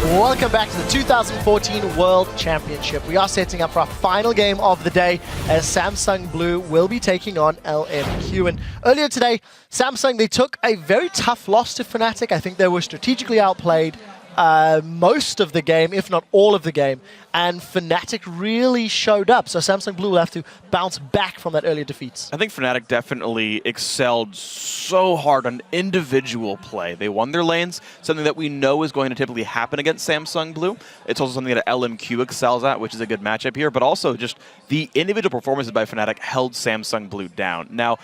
Welcome back to the 2014 World Championship. We are setting up for our final game of the day as Samsung Blue will be taking on LMQ. And earlier today, Samsung, they took a very tough loss to Fnatic. I think they were strategically outplayed most of the game, if not all of the game, and Fnatic really showed up. So Samsung Blue will have to bounce back from that earlier defeats. I think Fnatic definitely excelled so hard on individual play. They won their lanes, something that we know is going to typically happen against Samsung Blue. It's also something that LMQ excels at, which is a good matchup here, but also just the individual performances by Fnatic held Samsung Blue down. Now,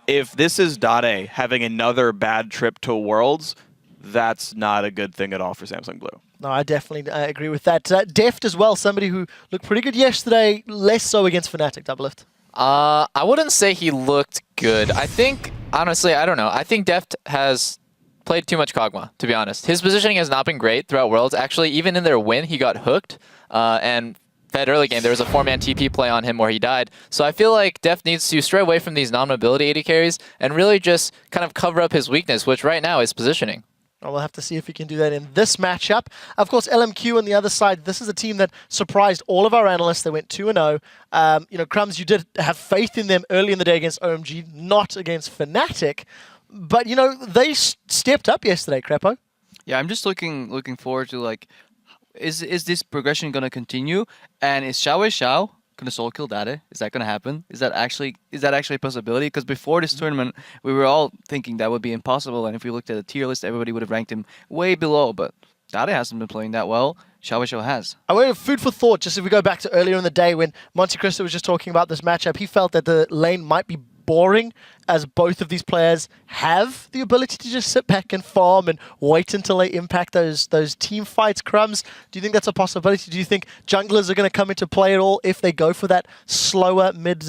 if this is Dade having another bad trip to Worlds, that's not a good thing at all for Samsung Blue. No, I definitely agree with that. Deft as well, somebody who looked pretty good yesterday, less so against Fnatic, Doublelift. I wouldn't say he looked good. I think, honestly, I don't know. I think Deft has played too much Kog'Maw, to be honest. His positioning has not been great throughout Worlds. Actually, even in their win, he got hooked. And that early game, there was a 4-man TP play on him where he died. So I feel like Deft needs to stray away from these non-mobility AD carries and really just kind of cover up his weakness, which right now is positioning. Well, we'll have to see if he can do that in this matchup. Of course, LMQ on the other side, this is a team that surprised all of our analysts. They went 2-0. You know, Crumbs, you did have faith in them early in the day against OMG, not against Fnatic. But, you know, they stepped up yesterday, Crepo. Yeah, I'm just looking forward to, like, is this progression going to continue? And is Xiao going to solo kill Dade? Is that going to happen? Is that actually a possibility? Because before this tournament, we were all thinking that would be impossible. And if we looked at the tier list, everybody would have ranked him way below. But Dade hasn't been playing that well. Xiao has. I want food for thought, just if we go back to earlier in the day when Monte Cristo was just talking about this matchup, he felt that the lane might be boring as both of these players have the ability to just sit back and farm and wait until they impact those team fights. Crumbs, do you think that's a possibility? Do you think junglers are going to come into play at all if they go for that slower mid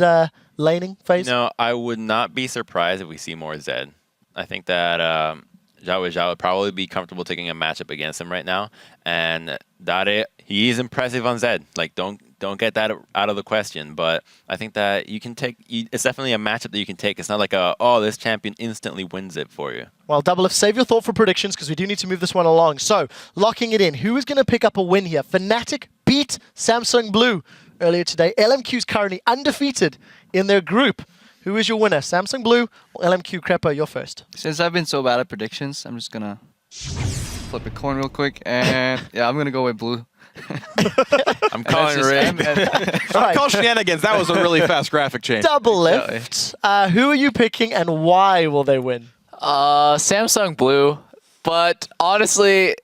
laning phase? No, I would not be surprised if we see more Zed. I think that Zhao would probably be comfortable taking a matchup against him right now. And Dade, he is impressive on Zed. Like, don't get that out of the question. But I think that you can take, it's definitely a matchup that you can take. It's not like this champion instantly wins it for you. Well, Doublelift, save your thought for predictions because we do need to move this one along. So, locking it in, who is going to pick up a win here? Fnatic beat Samsung Blue earlier today. LMQ is currently undefeated in their group. Who is your winner? Samsung Blue or LMQ? Crepo, you're first. Since I've been so bad at predictions, I'm just going to flip a coin real quick. And yeah, I'm going to go with Blue. I'm calling Raid. I call shenanigans. That was a really fast graphic change. Doublelift. Who are you picking and why will they win? Samsung Blue. But honestly,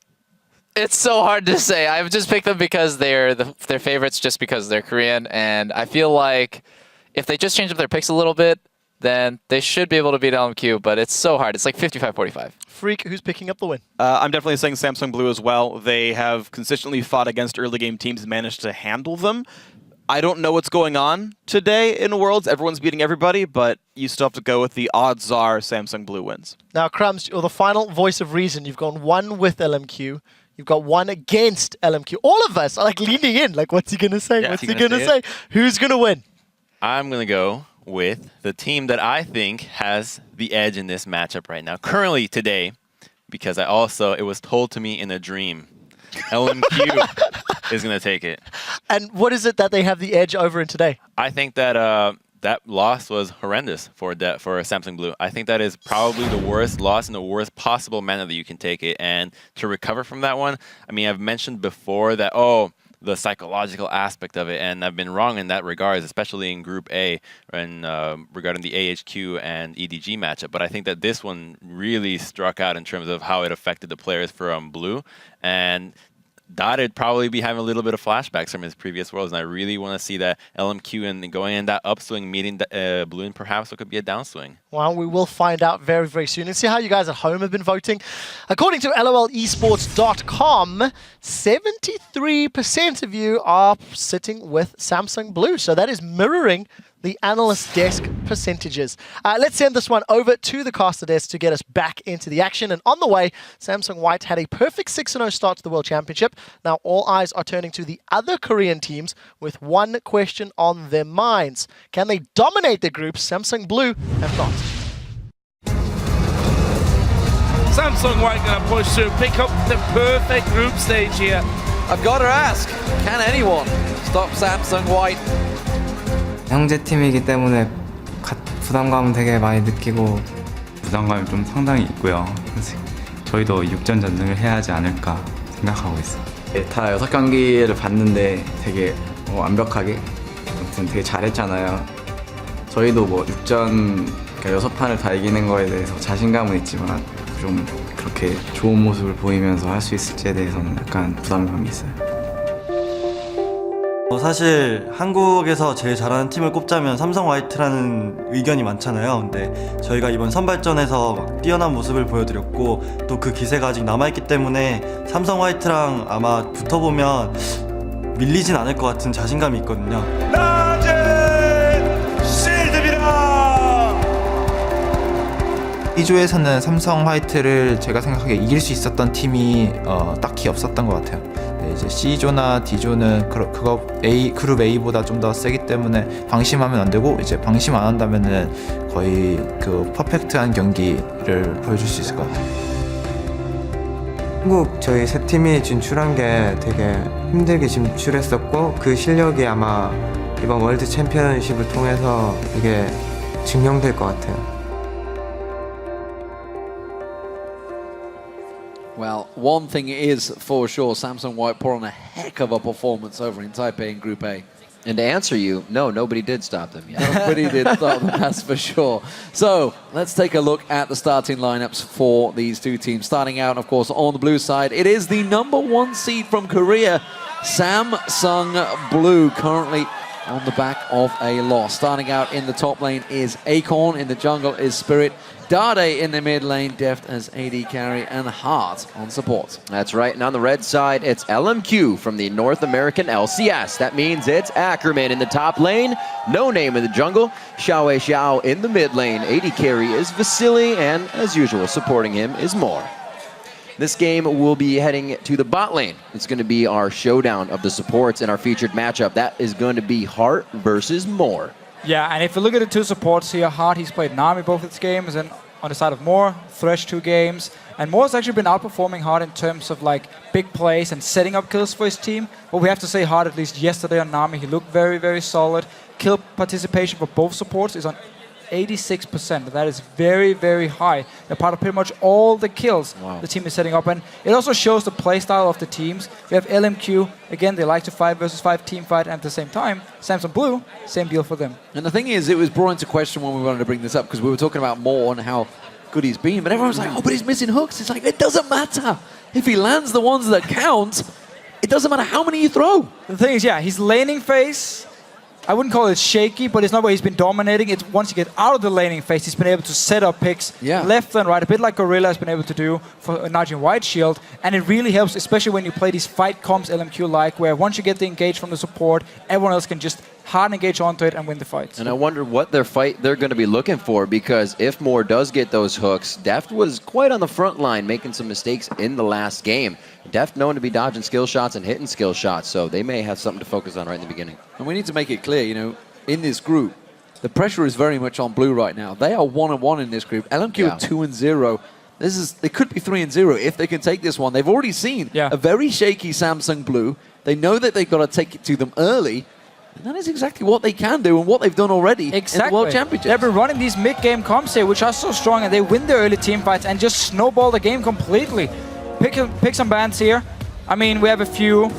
it's so hard to say. I've just picked them because they're favorites just because they're Korean. And I feel like if they just change up their picks a little bit, then they should be able to beat LMQ, but it's so hard. It's like 55-45. Freak, who's picking up the win? I'm definitely saying Samsung Blue as well. They have consistently fought against early game teams and managed to handle them. I don't know what's going on today in Worlds. Everyone's beating everybody, but you still have to go with the odds are Samsung Blue wins. Now, Crumbs, you're the final voice of reason. You've gone one with LMQ. You've got one against LMQ. All of us are like leaning in. Like, what's he going to say? Yeah, what's he going to say? Who's going to win? I'm going to go with the team that I think has the edge in this matchup right now, currently today, because it was told to me in a dream. LMQ is going to take it. And what is it that they have the edge over in today? I think that that loss was horrendous for Samsung Blue. I think that is probably the worst loss in the worst possible manner that you can take it. And to recover from that one, I mean, I've mentioned before that, the psychological aspect of it, and I've been wrong in that regard, especially in Group A and regarding the AHQ and EDG matchup. But I think that this one really struck out in terms of how it affected the players from Blue, and Dade probably be having a little bit of flashbacks from his previous Worlds, and I really want to see that LMQ and going in that upswing meeting Blue, and perhaps it could be a downswing. Well, we will find out very, very soon and see how you guys at home have been voting. According to LOLesports.com, 73% of you are sitting with Samsung Blue, so that is mirroring the analyst desk percentages. Let's send this one over to the caster desk to get us back into the action. And on the way, Samsung White had a perfect 6-0 start to the World Championship. Now all eyes are turning to the other Korean teams with one question on their minds. Can they dominate their groups? Samsung Blue have not. Samsung White going to push through, pick up the perfect group stage here. I've got to ask, can anyone stop Samsung White? 형제 팀이기 때문에 부담감은 되게 많이 느끼고 부담감이 좀 상당히 있고요. 저희도 6전 전승을 해야 하지 않을까 생각하고 있어요. 다 6경기를 봤는데 되게 완벽하게 아무튼 되게 잘했잖아요. 저희도 뭐 6전 6판을 다 이기는 거에 대해서 자신감은 있지만 좀 그렇게 좋은 모습을 보이면서 할 수 있을지에 대해서는 약간 부담감이 있어요. 사실 한국에서 제일 잘하는 팀을 꼽자면 삼성 화이트라는 의견이 많잖아요. 근데 저희가 이번 선발전에서 뛰어난 모습을 보여드렸고 또 그 기세가 아직 남아있기 때문에 삼성 화이트랑 아마 붙어보면 밀리진 않을 것 같은 자신감이 있거든요. 낮은 실드입니다. 2조에서는 삼성 화이트를 제가 생각하기에 이길 수 있었던 팀이 딱히 없었던 것 같아요. 네, 이제 C조나 D조는 그룹 A보다 좀 더 세기 때문에 방심하면 안 되고 이제 방심 안 한다면은 거의 그 퍼펙트한 경기를 보여줄 수 있을 것 같아요. 한국 저희 세 팀이 진출한 게 되게 힘들게 진출했었고 그 실력이 아마 이번 월드 챔피언십을 통해서 되게 증명될 것 같아요. Well, one thing is for sure, Samsung White put on a heck of a performance over in Taipei in Group A. And to answer you, no, nobody did stop them yet. Nobody did stop them, that's for sure. So let's take a look at the starting lineups for these two teams. Starting out, of course, on the blue side, it is the #1 seed from Korea, Samsung Blue, currently on the back of a loss. Starting out in the top lane is Acorn, in the jungle is Spirit, Dade in the mid lane, Deft as AD carry, and Hart on support. That's right, and on the red side, it's LMQ from the North American LCS. That means it's Ackerman in the top lane, No Name in the jungle, Xiao Xiao in the mid lane, AD carry is Vasily, and as usual, supporting him is Moore. This game will be heading to the bot lane. It's going to be our showdown of the supports in our featured matchup. That is going to be Hart versus Moore. Yeah, and if you look at the two supports here, Hart, he's played Nami both its games, and on the side of Moore, Thresh 2 games. And Moore's actually been outperforming Hart in terms of like big plays and setting up kills for his team. But we have to say Hart, at least yesterday on Nami, he looked very, very solid. Kill participation for both supports is on 86%. That is very, very high. They're part of pretty much all the kills the team is setting up. And it also shows the play style of the teams. We have LMQ. Again, they like to 5 versus 5 team fight. And at the same time, Samsung Blue, same deal for them. And the thing is, it was brought into question when we wanted to bring this up because we were talking about Moore and how good he's been. But everyone was like, oh, but he's missing hooks. It's like, it doesn't matter. If he lands the ones that count, it doesn't matter how many you throw. The thing is, yeah, his laning phase, I wouldn't call it shaky, but it's not where he's been dominating. It's once you get out of the laning phase, he's been able to set up picks left and right, a bit like Gorilla has been able to do for Najin White Shield. And it really helps, especially when you play these fight comps LMQ-like, where once you get the engage from the support, everyone else can just hard engage onto it and win the fights. And I wonder what they're going to be looking for, because if Moore does get those hooks, Deft was quite on the front line, making some mistakes in the last game. Deft known to be dodging skill shots and hitting skill shots, so they may have something to focus on right in the beginning. And we need to make it clear, you know, in this group, the pressure is very much on Blue right now. They are 1-1 in this group. LMQ are 2-0. They could be 3-0 if they can take this one. They've already seen a very shaky Samsung Blue. They know that they've got to take it to them early. And that is exactly what they can do and what they've done already in the World Championships. They've been running these mid-game comps here, which are so strong, and they win their early team fights and just snowball the game completely. Pick some bans here. I mean, we have a few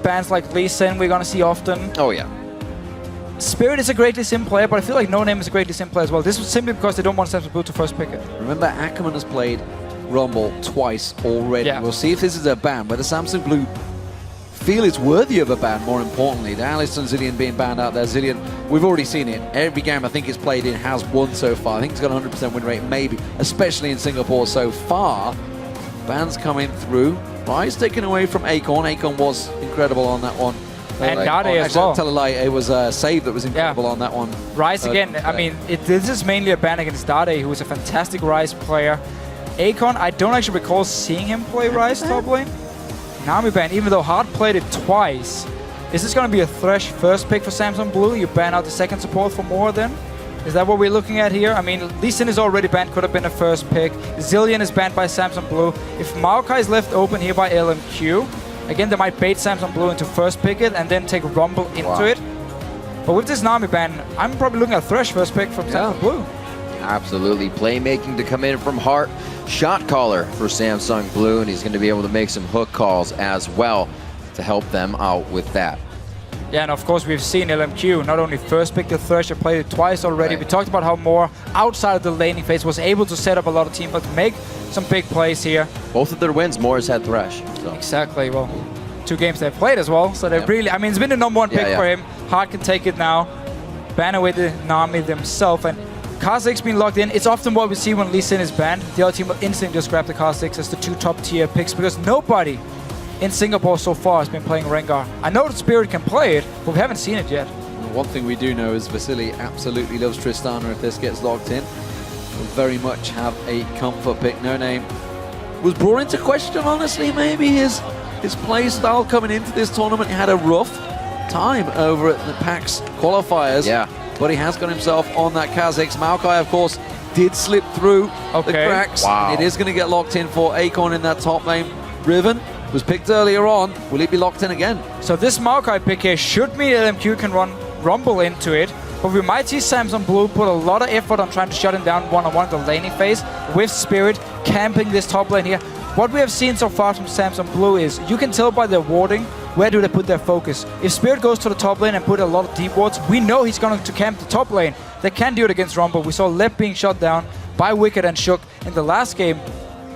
bans like Lee Sin we're going to see often. Oh, yeah. Spirit is a greatly sim player, but I feel like No Name is a greatly sim player as well. This was simply because they don't want Samsung Blue to first pick it. Remember, Ackerman has played Rumble twice already. We'll see if this is a ban, whether Samsung Blue feel it's worthy of a ban, more importantly. The Alisson Zillion being banned out there. Zillion, we've already seen it. Every game I think he's played in has won so far. I think he's got a 100% win rate, maybe, especially in Singapore so far. Bans coming through. Rise taken away from Acorn. Acorn was incredible on that one. And Dade as well. Tell a lie, it was a save that was incredible on that one. Rise again, I mean, this is mainly a ban against Dade, who is a fantastic Rise player. Acorn, I don't actually recall seeing him play Rise top lane. Nami ban, even though Hart played it twice. Is this going to be a Thresh first pick for Samsung Blue? You ban out the second support for Moore then? Is that what we're looking at here? I mean, Lee Sin is already banned, could have been a first pick. Zillion is banned by Samsung Blue. If Maokai is left open here by LMQ, again, they might bait Samsung Blue into first pick it and then take Rumble into it. But with this Nami ban, I'm probably looking at Thresh first pick from Samsung Blue. Absolutely. Playmaking to come in from Hart. Shot caller for Samsung Blue, and he's going to be able to make some hook calls as well to help them out with that. Yeah, and of course we've seen LMQ not only first pick the Thresh, they played it twice already. We talked about how more outside of the laning phase was able to set up a lot of team, but to make some big plays here. Both of their wins, Moore's had Thresh. So. Exactly. Well, 2 games they've played as well, so they really, I mean, it's been the #1 pick for him. Hart can take it now. Ban away the Nami themselves, and Kha'Zix being locked in. It's often what we see when Lee Sin is banned. The other team will instantly just grab the Kha'Zix as the 2 top-tier picks because nobody in Singapore so far has been playing Rengar. I know that Spirit can play it, but we haven't seen it yet. One thing we do know is Vasily absolutely loves Tristana if this gets locked in. Will very much have a comfort pick. No Name was brought into question, honestly, maybe his play style coming into this tournament. He had a rough time over at the PAX qualifiers. Yeah. But he has got himself on that Kha'Zix. Maokai, of course, did slip through the cracks. Wow. It is going to get locked in for Acorn in that top lane. Riven was picked earlier on. Will it be locked in again? So this Maokai pick here should mean LMQ can run Rumble into it, but we might see Samsung Blue put a lot of effort on trying to shut him down one-on-one in the laning phase with Spirit camping this top lane here. What we have seen so far from Samsung Blue is you can tell by their warding where do they put their focus. If Spirit goes to the top lane and put a lot of deep wards, we know he's going to camp the top lane. They can do it against Rumble. We saw Lep being shut down by Wicked and Shook in the last game.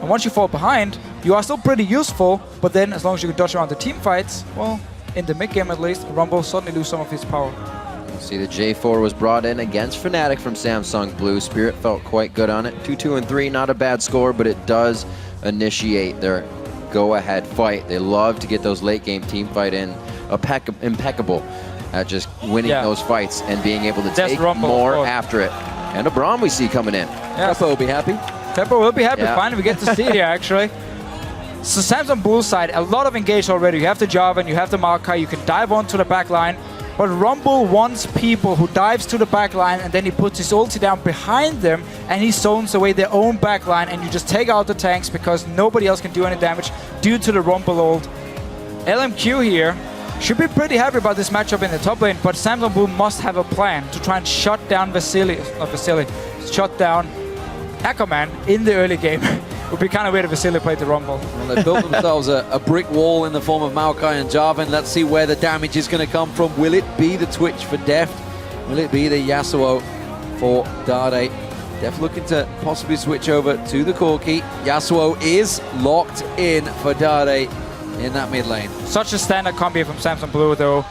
And once you fall behind, you are still pretty useful, but then as long as you can dodge around the team fights, well, in the mid game at least, Rumble suddenly lose some of his power. See, the J4 was brought in against Fnatic from Samsung Blue. Spirit felt quite good on it. 2-2-3, not a bad score, but it does initiate their go-ahead fight. They love to get those late-game team fight in impeccable at just winning those fights and being able to take more after it. And a Braum we see coming in. Yeah. Pepper will be happy. Pepper will be happy. Finally, we get to see it here, actually. So Samsung Blue side, a lot of engaged already. You have the Jarvan, you have the Maokai, you can dive onto the back line. But Rumble wants people who dives to the back line and then he puts his ulti down behind them and he zones away their own back line and you just take out the tanks because nobody else can do any damage due to the Rumble ult. LMQ here should be pretty happy about this matchup in the top lane, but Samsung Blue must have a plan to try and shut down shut down Ackerman in the early game. It would be kind of weird if Vasily played the Rumble. Well, they built themselves a brick wall in the form of Maokai and Jarvan. Let's see where the damage is going to come from. Will it be the Twitch for Deft? Will it be the Yasuo for Dade? Deft looking to possibly switch over to the Corki. Yasuo is locked in for Dade in that mid lane. Such a standard combo from Samsung Blue, though.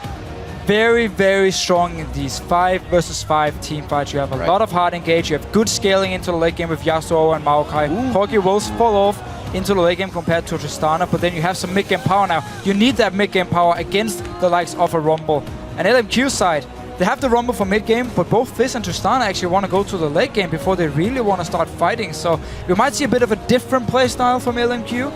Very, very strong in these 5 versus 5 team fights. You have a lot of hard engage. You have good scaling into the late game with Yasuo and Maokai. Corki will fall off into the late game compared to Tristana, but then you have some mid-game power now. You need that mid-game power against the likes of a Rumble. And LMQ side, they have the Rumble for mid-game, but both Fizz and Tristana actually want to go to the late game before they really want to start fighting. So we might see a bit of a different playstyle from LMQ.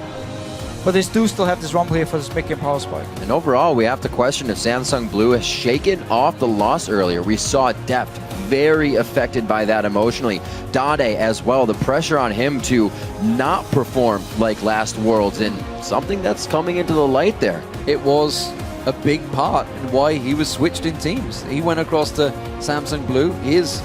But they do still have this Rumble here for this mid-game power spike. And overall, we have to question if Samsung Blue has shaken off the loss earlier. We saw Deft very affected by that emotionally. Dade as well, the pressure on him to not perform like last Worlds, and something that's coming into the light there. It was a big part in why he was switched in teams. He went across to Samsung Blue. He is,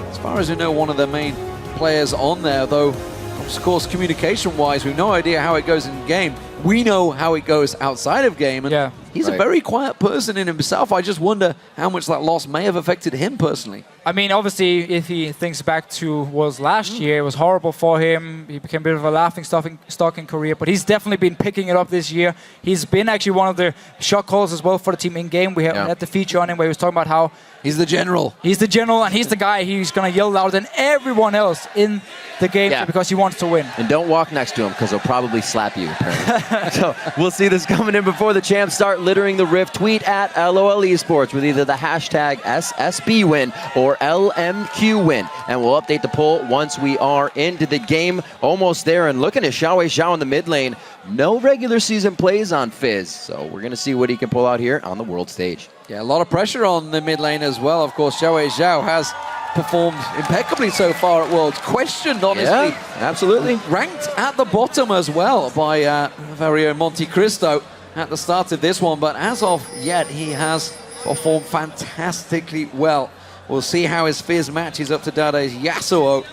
as far as we know, one of the main players on there, though, of course, communication-wise, we have no idea how it goes in game. We know how it goes outside of game, and he's a very quiet person in himself. I just wonder how much that loss may have affected him personally. I mean, obviously, if he thinks back to was last year, it was horrible for him. He became a bit of a laughing stock in Korea, but he's definitely been picking it up this year. He's been actually one of the shot callers as well for the team in-game. We had the feature on him where he was talking about how he's the general. He's the general, and he's the guy who's going to yell louder than everyone else in the game because he wants to win. And don't walk next to him because he'll probably slap you, apparently. So we'll see this coming in before the champs start littering the Rift. Tweet at LOL Esports with either the hashtag SSB win or LMQ win. And we'll update the poll once we are into the game. Almost there, and looking at Xiao in the mid lane. No regular season plays on Fizz, so we're going to see what he can pull out here on the world stage. Yeah, a lot of pressure on the mid lane as well. Of course, Xiao has performed impeccably so far at Worlds. Questioned, honestly. Yeah, absolutely. Ranked at the bottom as well by very own Monte Cristo at the start of this one, but as of yet, he has performed fantastically well. We'll see how his Fizz matches up to Dade's Yasuo.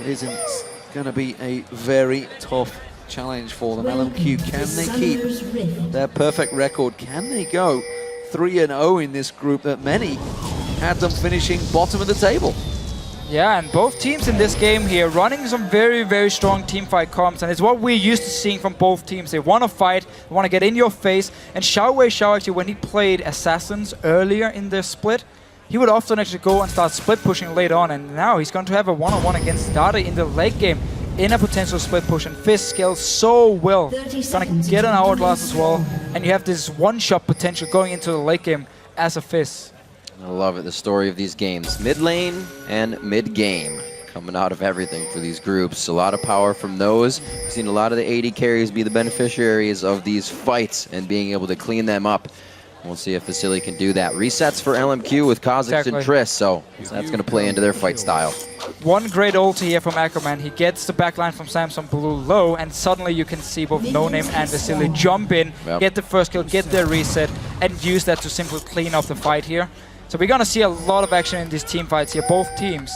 It isn't going to be a very tough challenge for them. LMQ, can they keep their perfect record? Can they go 3-0 in this group that many had them finishing bottom of the table? Yeah, and both teams in this game here running some very, very strong teamfight comps, and it's what we're used to seeing from both teams. They want to fight, they want to get in your face, and Xiao actually, when he played Assassins earlier in their split, he would often actually go and start split pushing later on, and now he's going to have a one-on-one against Dade in the late game in a potential split push, and Fizz scales so well. He's going to get an hourglass as well, and you have this one-shot potential going into the late game as a Fizz. I love it, the story of these games. Mid lane and mid game coming out of everything for these groups. A lot of power from those. We've seen a lot of the AD carries be the beneficiaries of these fights and being able to clean them up. We'll see if Vasily can do that. Resets for LMQ with Kha'Zix and Triss, so that's going to play into their fight style. One great ulti here from Ackerman. He gets the backline from Samsung Blue low, and suddenly you can see both No Name and Vasily jump in, get the first kill, get their reset, and use that to simply clean up the fight here. So we're going to see a lot of action in these team fights here, both teams.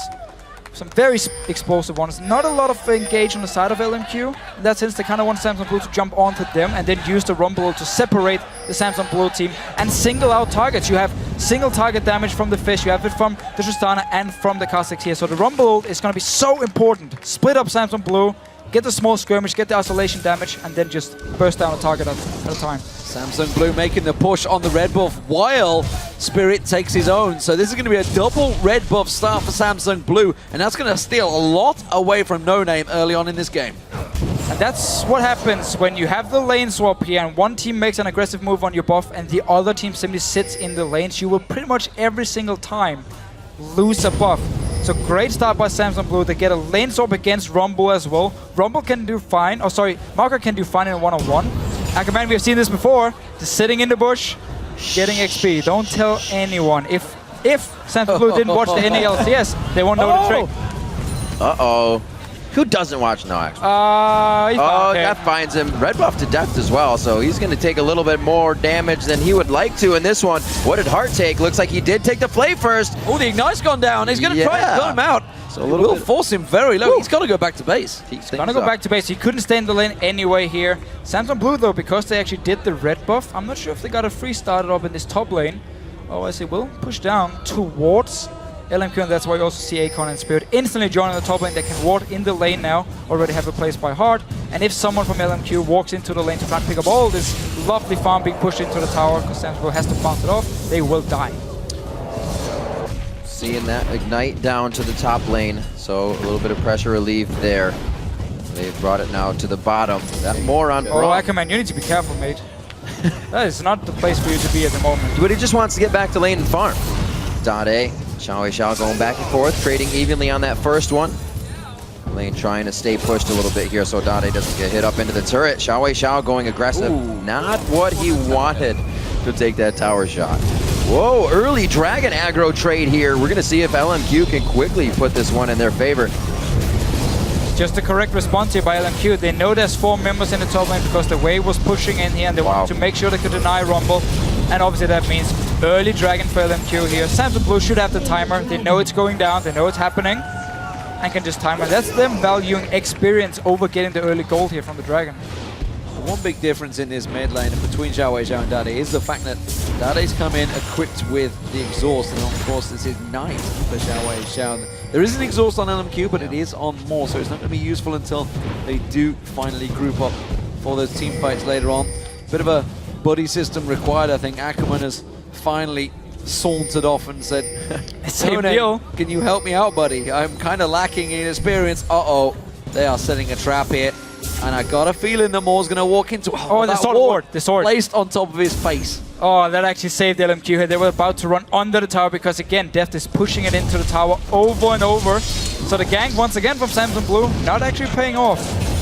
Some very explosive ones. Not a lot of engage on the side of LMQ. In that sense, they kind of want Samsung Blue to jump onto them and then use the Rumble to separate the Samsung Blue team and single out targets. You have single target damage from the Fish, you have it from the Tristana and from the Kha'Zix here. So the Rumble is going to be so important. Split up Samsung Blue, get the small skirmish, get the isolation damage, and then just burst down a target at a time. Samsung Blue making the push on the red buff while Spirit takes his own. So this is going to be a double red buff start for Samsung Blue, and that's going to steal a lot away from No Name early on in this game. And that's what happens when you have the lane swap here and one team makes an aggressive move on your buff and the other team simply sits in the lanes. You will pretty much every single time lose a buff. So great start by Samsung Blue. They get a lane swap against Rumble as well. Rumble can do fine. Oh, sorry. Marker can do fine in a one-on-one. Ackerman, we have seen this before. Just sitting in the bush, getting XP. Don't tell anyone. If Samsung Blue didn't watch the NALCS, they won't know the trick. Uh-oh. Who doesn't watch? No, actually. That finds him. Red buff to death as well, so he's going to take a little bit more damage than he would like to in this one. What did Hart take? Looks like he did take the play first. Oh, the Ignite's gone down. He's going to try and kill him out. So a little force him very low. He's got to go back to base. He's going to go back to base. He couldn't stay in the lane anyway here. Samsung Blue, though, because they actually did the red buff, I'm not sure if they got a free started up in this top lane. Oh, as they will push down towards LMQ, and that's why you also see Akon and Spirit instantly joining the top lane. They can ward in the lane now, already have a place by Hard. And if someone from LMQ walks into the lane to try and pick up all this lovely farm being pushed into the tower, because Samsung Blue has to bounce it off, they will die. Seeing that Ignite down to the top lane, so a little bit of pressure relief there. They've brought it now to the bottom. That more on Braum. Oh, Ackerman, you need to be careful, mate. That is not the place for you to be at the moment. But he just wants to get back to lane and farm. Dade, Xiao going back and forth, trading evenly on that first one. Lane trying to stay pushed a little bit here so Dade doesn't get hit up into the turret. Xiao going aggressive. Ooh. Not what he wanted to take that tower shot. Whoa, early Dragon aggro trade here. We're going to see if LMQ can quickly put this one in their favor. Just the correct response here by LMQ. They know there's 4 members in the top lane because the wave was pushing in here and they wanted to make sure they could deny Rumble. And obviously that means early Dragon for LMQ here. Samsung Blue should have the timer. They know it's going down. They know it's happening. And can just time it. That's them valuing experience over getting the early gold here from the Dragon. One big difference in this mid lane between Xiao and Dade is the fact that Dade's come in equipped with the exhaust, and of course this is Knight for Xiao. There is an exhaust on LMQ, but it is on more, so it's not going to be useful until they do finally group up for those team fights later on. Bit of a buddy system required, I think. Ackerman has finally sauntered off and said, "Same deal. Can you help me out, buddy? I'm kind of lacking in experience." Uh-oh, they are setting a trap here. And I got a feeling the Moore's going to walk into the sword ward. The sword placed on top of his face. Oh, that actually saved LMQ here. They were about to run under the tower because, again, Deft is pushing it into the tower over and over. So the gank, once again, from Samsung Blue, not actually paying off.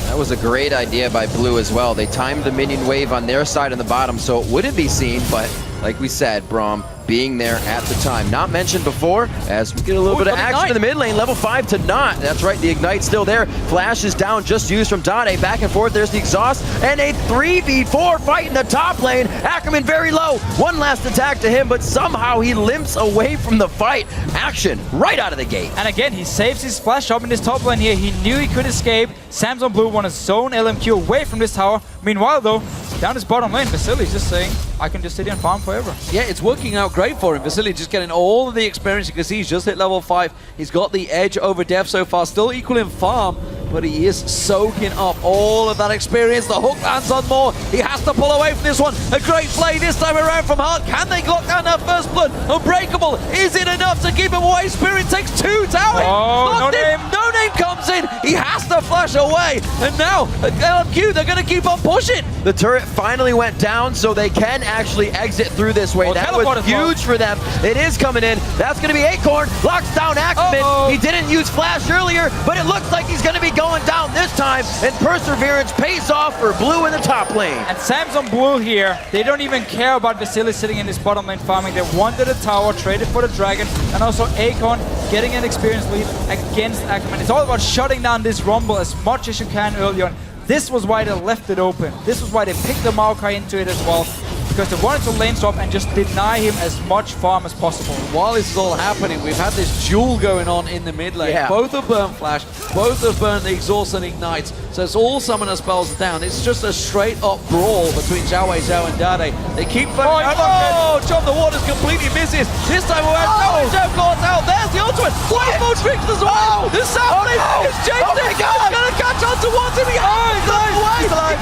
That was a great idea by Blue as well. They timed the minion wave on their side in the bottom so it wouldn't be seen, but like we said, Braum being there at the time. Not mentioned before, as we get a little bit of action in the mid lane. Level 5 to not. That's right, the Ignite's still there. Flash is down, just used from Dade. Back and forth, there's the exhaust. And a 3v4 fight in the top lane. Ackerman very low. One last attack to him, but somehow he limps away from the fight. Action right out of the gate. And again, he saves his flash up in this top lane here. He knew he could escape. Samsung Blue want to zone LMQ away from this tower. Meanwhile, though, down his bottom lane, Vasili's just saying, I can just sit here and farm forever. Yeah, it's working out great for him. Vasily just getting all of the experience. You can see he's just hit level 5. He's got the edge over Def so far. Still equal in farm, but he is soaking up all of that experience. The hook lands on more. He has to pull away from this one. A great play this time around from Hart. Can they lock down that first blood? Unbreakable. Is it enough to keep him away? Spirit takes 2 towers. Oh, no name. No name comes in. He has to flash away. And now, LMQ, they're going to keep on pushing. The turret finally went down, so they can actually exit through this way. That was huge for them. It is coming in. That's going to be Acorn. Locks down Ackerman. He didn't use Flash earlier, but it looks like he's going to be going down this time. And Perseverance pays off for Blue in the top lane. And Samsung Blue here, they don't even care about Vasily sitting in this bottom lane farming. They wanted a tower, traded for the Dragon, and also Acorn getting an experience lead against Ackerman. It's all about shutting down this Rumble as much as you can early on. This was why they left it open. This was why they picked the Maokai into it as well, because they wanted to lane swap and just deny him as much farm as possible. While this is all happening, we've had this duel going on in the mid lane. Yeah. Both have burned Flash, both have burned the Exhaust and Ignites, so it's all summoner spells down. It's just a straight up brawl between Xiao Zhao and Dade. They keep fighting. Oh, John the Waters completely misses. This time around, Xiao Zhao goes out. There's the ultimate. Wayful tricks as well. The South lane is chasing. He's going to catch on towards him. He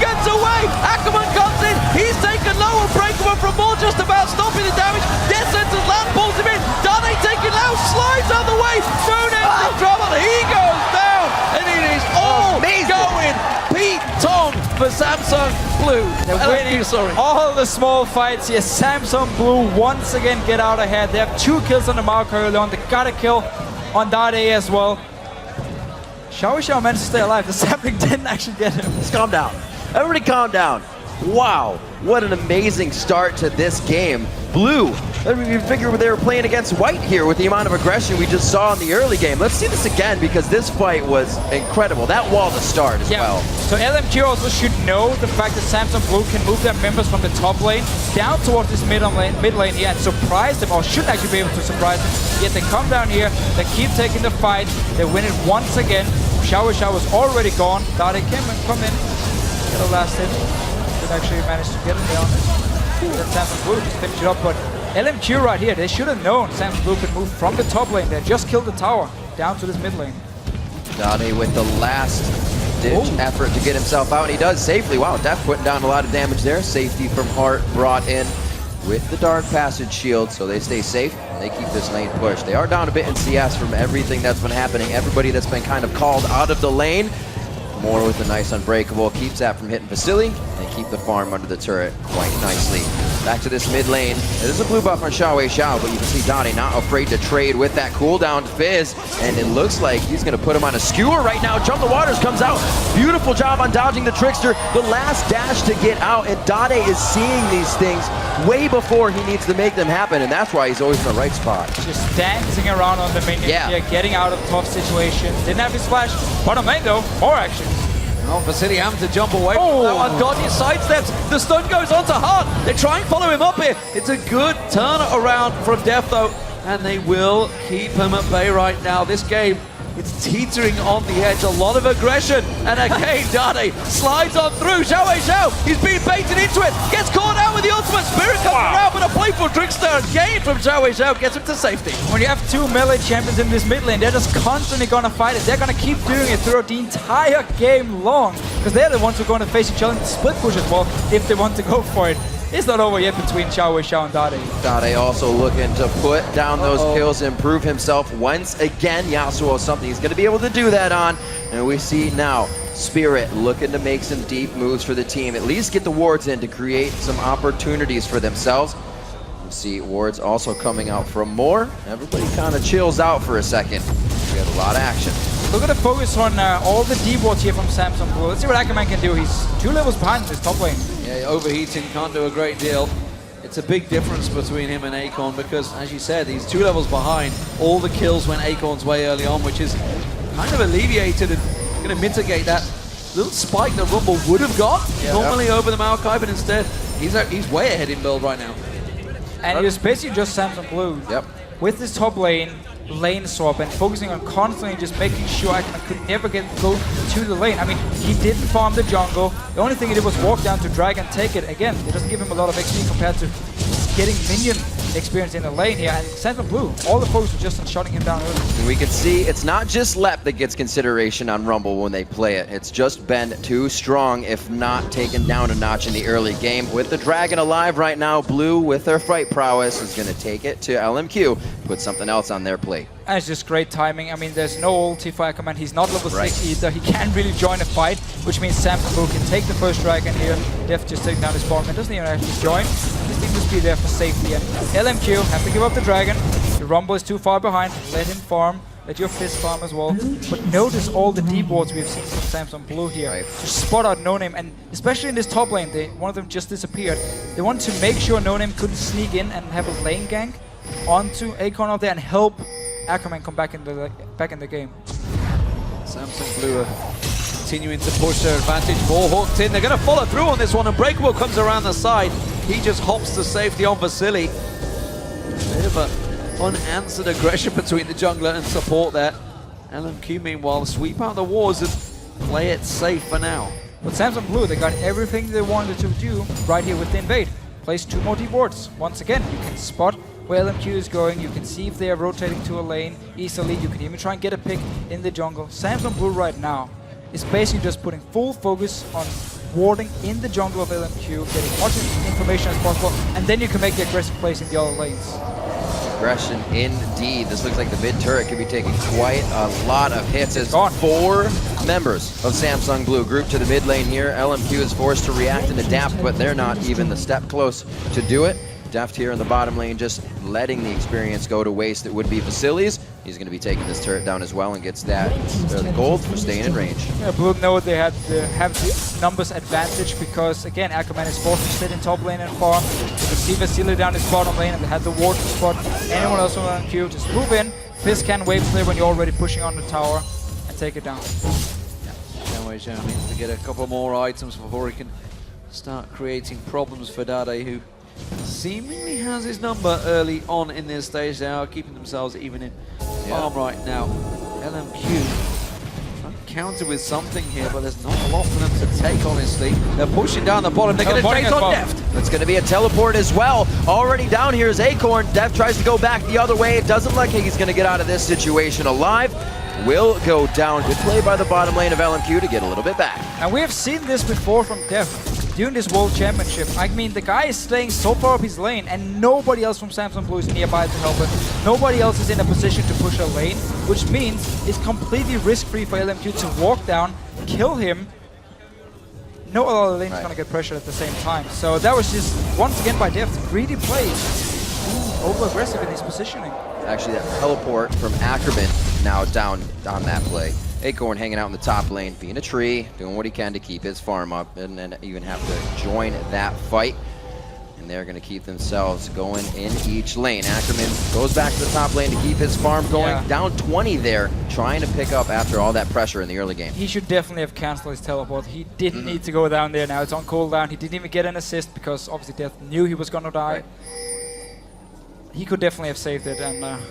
gets away. Ackerman comes in. He's taken low. Unbreakable from more, just about stopping the damage. Death Sentence land pulls him in. Dade taking low, slides out the way. No name in trouble. He goes down, and it is all going Pete Tong for Samsung Blue. They're winning all the small fights here. Samsung Blue once again get out ahead. They have 2 kills on the Maokai early on. They got a kill on Dade as well. Xiao managed to stay alive. The sapling didn't actually get him. Just calm down. Everybody calm down. Wow, what an amazing start to this game. Blue, you figure they were playing against white here with the amount of aggression we just saw in the early game. Let's see this again, because this fight was incredible. That wall to start as well. So LMQ also should know the fact that Samsung Blue can move their members from the top lane down towards this mid lane here and surprise them, or should actually be able to surprise them. Yet they come down here, they keep taking the fight, they win it once again. Xiao was already gone. Dade come in, get a last hit. Actually managed to get it down. Then Samsung Blue just finished it up, but LMQ right here, they should have known Samsung Blue could move from the top lane. They just killed the tower down to this mid lane. Dade with the last ditch effort to get himself out, and he does safely. Wow, Def putting down a lot of damage there. Safety from Hart brought in with the Dark Passage shield, so they stay safe and they keep this lane pushed. They are down a bit in CS from everything that's been happening. Everybody that's been kind of called out of the lane. More with a nice Unbreakable, keeps that from hitting Vasily, and keep the farm under the turret quite nicely. Back to this mid lane. There's a blue buff on Xiao, but you can see Dade not afraid to trade with that cooldown Fizz, and it looks like he's going to put him on a skewer right now. Jump the Waters comes out. Beautiful job on dodging the Trickster. The last dash to get out, and Dade is seeing these things way before he needs to make them happen, and that's why he's always in the right spot. Just dancing around on the minions here, getting out of tough situations. Didn't have his flash. Bottom lane though, more action. Oh, Vasily having to jump away from that one. Dodgy sidesteps. The stun goes on to Hart. They try and follow him up here. It's a good turn around from Def though, and they will keep him at bay right now. This game, it's teetering on the edge. A lot of aggression. And again, Dade slides on through. Xiao, he's being baited into it. Gets caught out with the ultimate. Spirit comes around, but a playful Trickster again from Xiao gets him to safety. When you have 2 melee champions in this mid lane, they're just constantly going to fight it. They're going to keep doing it throughout the entire game long, because they're the ones who are going to face each other in split push as well if they want to go for it. It's not over yet between Xiao and Dade. Dade also looking to put down those kills, improve himself once again. Yasuo something he's going to be able to do that on. And we see now Spirit looking to make some deep moves for the team. At least get the wards in to create some opportunities for themselves. You see wards also coming out from more. Everybody kind of chills out for a second. We have a lot of action. Look at the focus on all the D wards here from Samsung Blue. Let's see what Ackerman can do. He's 2 levels behind this top lane. Yeah, overheating, can't do a great deal. It's a big difference between him and Acorn because, as you said, he's 2 levels behind. All the kills went Acorn's way early on, which is kind of alleviated and going to mitigate that little spike that Rumble would have got normally over the Maokai, but instead he's way ahead in build right now. And it was basically just Samsung Blue. Yep. With this top lane swap and focusing on constantly just making sure Ackerman could never go to the lane. I mean, he didn't farm the jungle. The only thing he did was walk down to drag and take it. Again, it doesn't give him a lot of XP compared to getting minion experience in the lane here. And Samsung Blue, all the focus was just on shutting him down early. We can see it's not just Lep that gets consideration on Rumble when they play it. It's just been too strong, if not taken down a notch in the early game. With the Dragon alive right now, Blue, with their fight prowess, is going to take it to LMQ, put something else on their plate. And it's just great timing. I mean, there's no ulti for Ackerman. He's not level 6 either. He can't really join a fight, which means Samsung Blue can take the first dragon here. Def just taking down his bottom and doesn't even actually join. Just needs to be there for safety. And LMQ have to give up the dragon. The Rumble is too far behind. Let him farm. Let your Fizz farm as well. But notice all the deep wards we've seen from Samsung Blue here. To spot out No Name, and especially in this top lane, one of them just disappeared. They want to make sure No Name couldn't sneak in and have a lane gank onto Acorn out there and help Ackerman come back in the game. Samsung Blue are continuing to push their advantage. More hooked in. They're going to follow through on this one, and Breakable comes around the side. He just hops to safety on Vasily. Bit of a unanswered aggression between the jungler and support there. LMQ, meanwhile, sweep out the wards and play it safe for now. But Samsung Blue, they got everything they wanted to do right here with the invade. Place 2 more deep wards. Once again, you can spot where LMQ is going. You can see if they are rotating to a lane easily. You can even try and get a pick in the jungle. Samsung Blue right now is basically just putting full focus on warding in the jungle of LMQ, getting as much information as possible, and then you can make the aggressive plays in the other lanes. Aggression indeed. This looks like the mid turret could be taking quite a lot of hits as 4 members of Samsung Blue group to the mid lane here. LMQ is forced to react and adapt, but they're not even the step close to do it. Deft here in the bottom lane, just letting the experience go to waste that would be Vasily's. He's going to be taking this turret down as well and gets that gold for staying in range. Yeah, Blue know they have the numbers advantage because, again, Ackerman is forced to sit in top lane and farm. You can see Vasily down his bottom lane and they had the ward to spot anyone else on LMQ. Just move in. Fizz can wave clear when you're already pushing on the tower and take it down. Xiao Xiao needs to get a couple more items before he can start creating problems for Dade, who seemingly has his number early on in this stage. They are keeping themselves even in farm right now. LMQ trying to counter with something here, but there's not a lot for them to take, honestly. They're pushing down the bottom. They're going to take on Deft. It's going to be a teleport as well. Already down here is Acorn. Deft tries to go back the other way. It doesn't look like he's going to get out of this situation alive. Will go down. Good play by the bottom lane of LMQ to get a little bit back. And we have seen this before from Deft during this World Championship. I mean, the guy is staying so far up his lane and nobody else from Samsung Blue is nearby to help him. Nobody else is in a position to push a lane, which means it's completely risk-free for LMQ to walk down, kill him. No other lane is going to get pressured at the same time. So that was just, once again by Deft, greedy play. Over-aggressive in his positioning. Actually, that teleport from Ackerman now down on that play. Acorn hanging out in the top lane, being a tree, doing what he can to keep his farm up, and then even have to join that fight. And they're going to keep themselves going in each lane. Ackerman goes back to the top lane to keep his farm going. Down 20 there, trying to pick up after all that pressure in the early game. He should definitely have cancelled his teleport. He didn't need to go down there now. It's on cooldown. He didn't even get an assist because obviously Death knew he was going to die. He could definitely have saved it and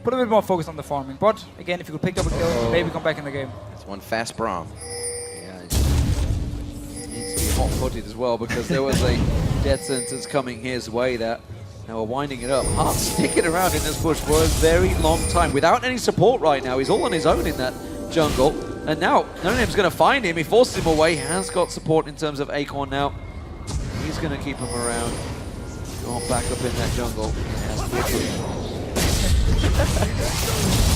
put a bit more focus on the farming. But again, if you could pick up a kill, maybe come back in the game. It's one fast Braum. Yeah, he needs to be hot-footed as well because there was a death sentence coming his way that now we're winding it up. Hart sticking around in this push for a very long time without any support right now. He's all on his own in that jungle. And now, No Name's going to find him. He forces him away. He has got support in terms of Acorn now. He's going to keep him around. Go back up in that jungle.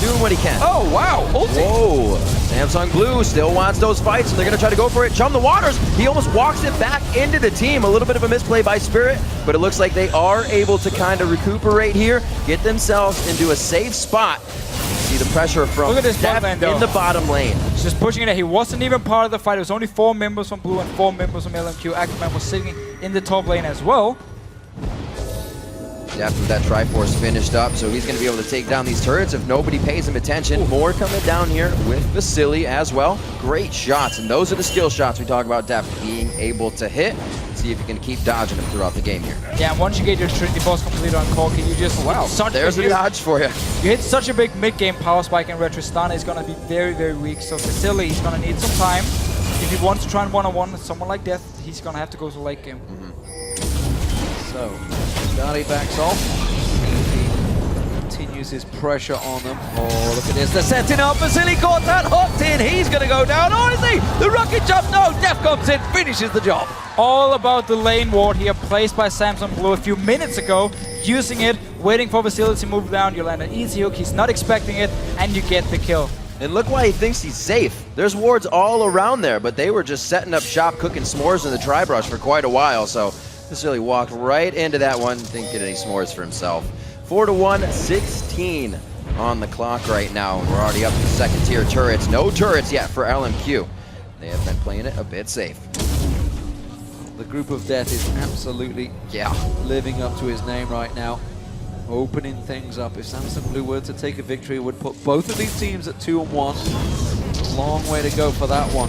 Doing what he can. Oh, wow. Ulti. Whoa. Samsung Blue still wants those fights, and they're going to try to go for it. Chum the Waters. He almost walks it back into the team. A little bit of a misplay by Spirit, but it looks like they are able to kind of recuperate here, get themselves into a safe spot. See the pressure from Look at this bot lane, though. in the bottom lane. He's just pushing it. He wasn't even part of the fight. It was only 4 members from Blue and 4 members from LMQ. Ackerman was sitting in the top lane as well. Deft with that Triforce finished up, so he's going to be able to take down these turrets if nobody pays him attention. More coming down here with Vasily as well. Great shots, and those are the skill shots we talk about Deft being able to hit. See if you can keep dodging them throughout the game here. Yeah, and once you get your Trinity Force completed on Corki, you just There's a dodge for you. You hit such a big mid-game power spike, and Retristana is going to be very, very weak. So Vasily is going to need some time. If he wants to try and one-on-one with someone like Death, he's going to have to go to late game. So, Dade backs off. He continues his pressure on them. Oh, look at this. They're setting up. Vasily caught that hooked in. He's going to go down. Oh, is he? The rocket jump. No, Def comes in, finishes the job. All about the lane ward here, placed by Samsung Blue a few minutes ago. Using it, waiting for Vasily to move down. You land an easy hook. He's not expecting it, and you get the kill. And look why he thinks he's safe. There's wards all around there, but they were just setting up shop, cooking s'mores in the tri-brush for quite a while, so Vasily walked right into that one, didn't get any s'mores for himself. 4-1, 16 on the clock right now. We're already up to second tier turrets. No turrets yet for LMQ. They have been playing it a bit safe. The group of death is absolutely living up to his name right now. Opening things up. If Samsung Blue were to take a victory, it would put both of these teams at 2-1. Long way to go for that one.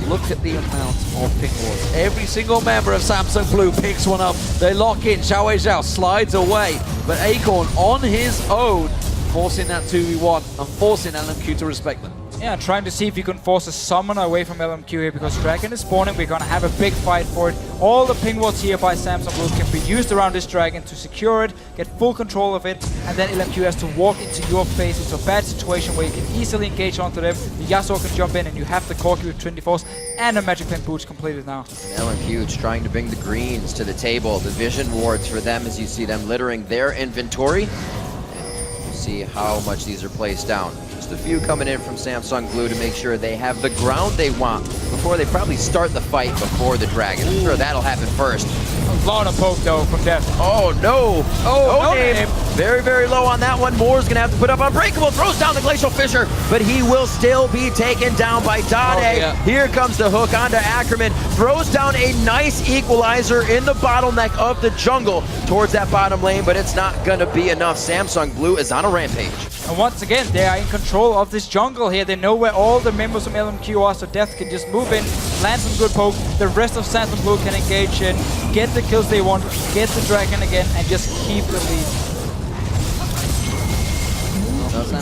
Look at the amount of ping wards. Every single member of Samsung Blue picks one up. They lock in. Xiao Zhao slides away. But Acorn on his own, forcing that 2v1 and forcing LMQ to respect them. Yeah, trying to see if you can force a summoner away from LMQ here, because Dragon is spawning. We're going to have a big fight for it. All the ping wards here by Samsung Blue can be used around this Dragon to secure it, get full control of it, and then LMQ has to walk into your face, into a bad situation where you can easily engage onto them. The Yasuo can jump in, and you have the Corki with Trinity Force and a Magic Pen Boots completed now. And LMQ is trying to bring the greens to the table. The vision wards for them as you see them littering their inventory. And see how much these are placed down. Just a few coming in from Samsung Blue to make sure they have the ground they want before they probably start the fight before the Dragon. I'm sure that'll happen first. A lot of poke though from Death. Oh no! Oh, no name. Very, very low on that one. Moore's gonna have to put up Unbreakable, throws down the Glacial Fissure, but he will still be taken down by Dade. Here comes the hook onto Ackerman, throws down a nice equalizer in the bottleneck of the jungle towards that bottom lane, but it's not gonna be enough. Samsung Blue is on a rampage. And once again, they are in control of this jungle here. They know where all the members from LMQ are, so Death can just move in, land some good poke. The rest of Samsung Blue can engage in, get the kills they want, get the Dragon again, and just keep the lead.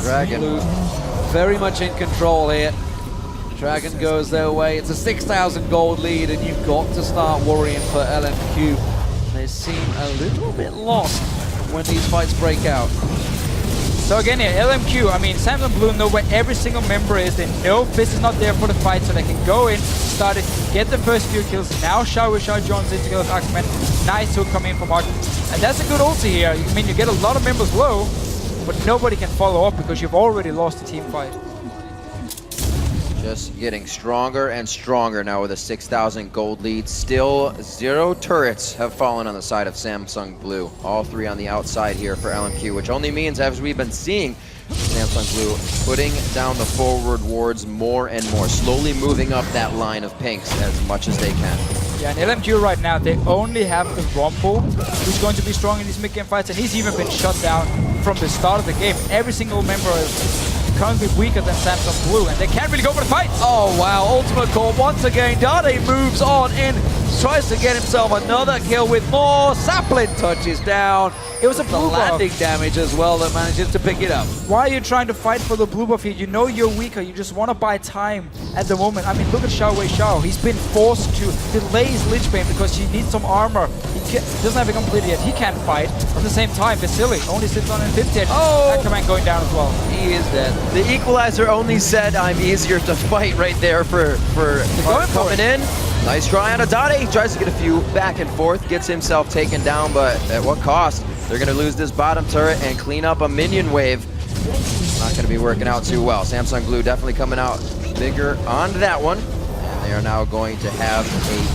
Dragon Blue very much in control here. Dragon goes their way. It's a 6,000 gold lead, and you've got to start worrying for LMQ. They seem a little bit lost when these fights break out. So again here, LMQ, I mean, Samsung Blue know where every single member is. They know Fizz is not there for the fight, so they can go in, start it, get the first few kills. Now Xiao joins in to kill Ackerman. Nice hook coming in from Ark. And that's a good ulti here. I mean, you get a lot of members low, but nobody can follow up because you've already lost the team fight. Just getting stronger and stronger now with a 6,000 gold lead. Still 0 turrets have fallen on the side of Samsung Blue. All 3 on the outside here for LMQ, which only means, as we've been seeing, Samsung Blue putting down the forward wards more and more, slowly moving up that line of pinks as much as they can. Yeah, and LMQ right now, they only have the Rumble, who's going to be strong in these mid-game fights, and he's even been shut down from the start of the game. Every single member is currently weaker than Samsung Blue, and they can't really go for the fight. Oh wow, ultimate call once again. Dade moves on in, tries to get himself another kill with more. Sapling touches down. It was a blue landing damage as well that manages to pick it up. Why are you trying to fight for the blue buff here? You know you're weaker, you just want to buy time at the moment. I mean, look at Xiao. He's been forced to delay his Lich Bane because he needs some armor. He doesn't have it completed yet. He can't fight. At the same time, Vasily only sits on 50. Oh! Ackerman going down as well. He is dead. The equalizer only said I'm easier to fight right there for coming in. Nice try on Dade. He tries to get a few back and forth, gets himself taken down, but at what cost? They're going to lose this bottom turret and clean up a minion wave. Not going to be working out too well. Samsung Blue definitely coming out bigger on that one. And they are now going to have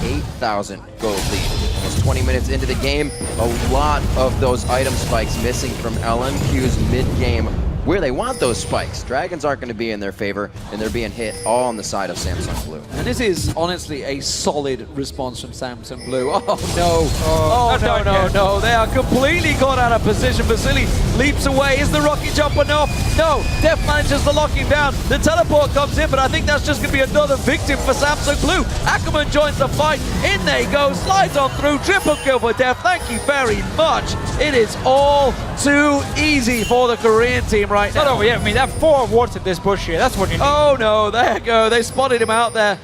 a 8,000 gold lead. Almost 20 minutes into the game, a lot of those item spikes missing from LMQ's mid-game where they want those spikes. Dragons aren't going to be in their favor, and they're being hit all on the side of Samsung Blue. And this is honestly a solid response from Samsung Blue. Oh no! Oh no! They are completely caught out of position. Vasily leaps away. Is the rocket jump enough? No! Def manages to lock him down. The teleport comes in, but I think that's just going to be another victim for Samsung Blue. Ackerman joins the fight. In they go. Slides on through. Triple kill for Def. Thank you very much. It is all too easy for the Korean team right now. Oh, yeah, I mean, that 4 wards in this bush here, that's what you need. Oh no, there you go. They spotted him out there.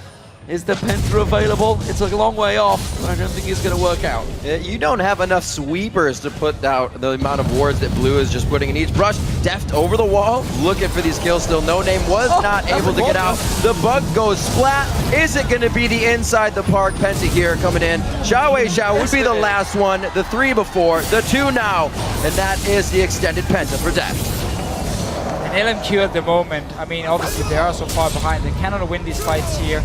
Is the Penta available? It's a long way off, but I don't think it's going to work out. You don't have enough sweepers to put out the amount of wards that Blue is just putting in each brush. Deft over the wall, looking for these kills still. No Name was not able to get out. The bug goes splat. Is it going to be the inside the park Penta here coming in? Xiao would be the last one. The 3 before, the 2 now. And that is the extended Penta for Deft. And LMQ at the moment, I mean, obviously they are so far behind. They cannot win these fights here.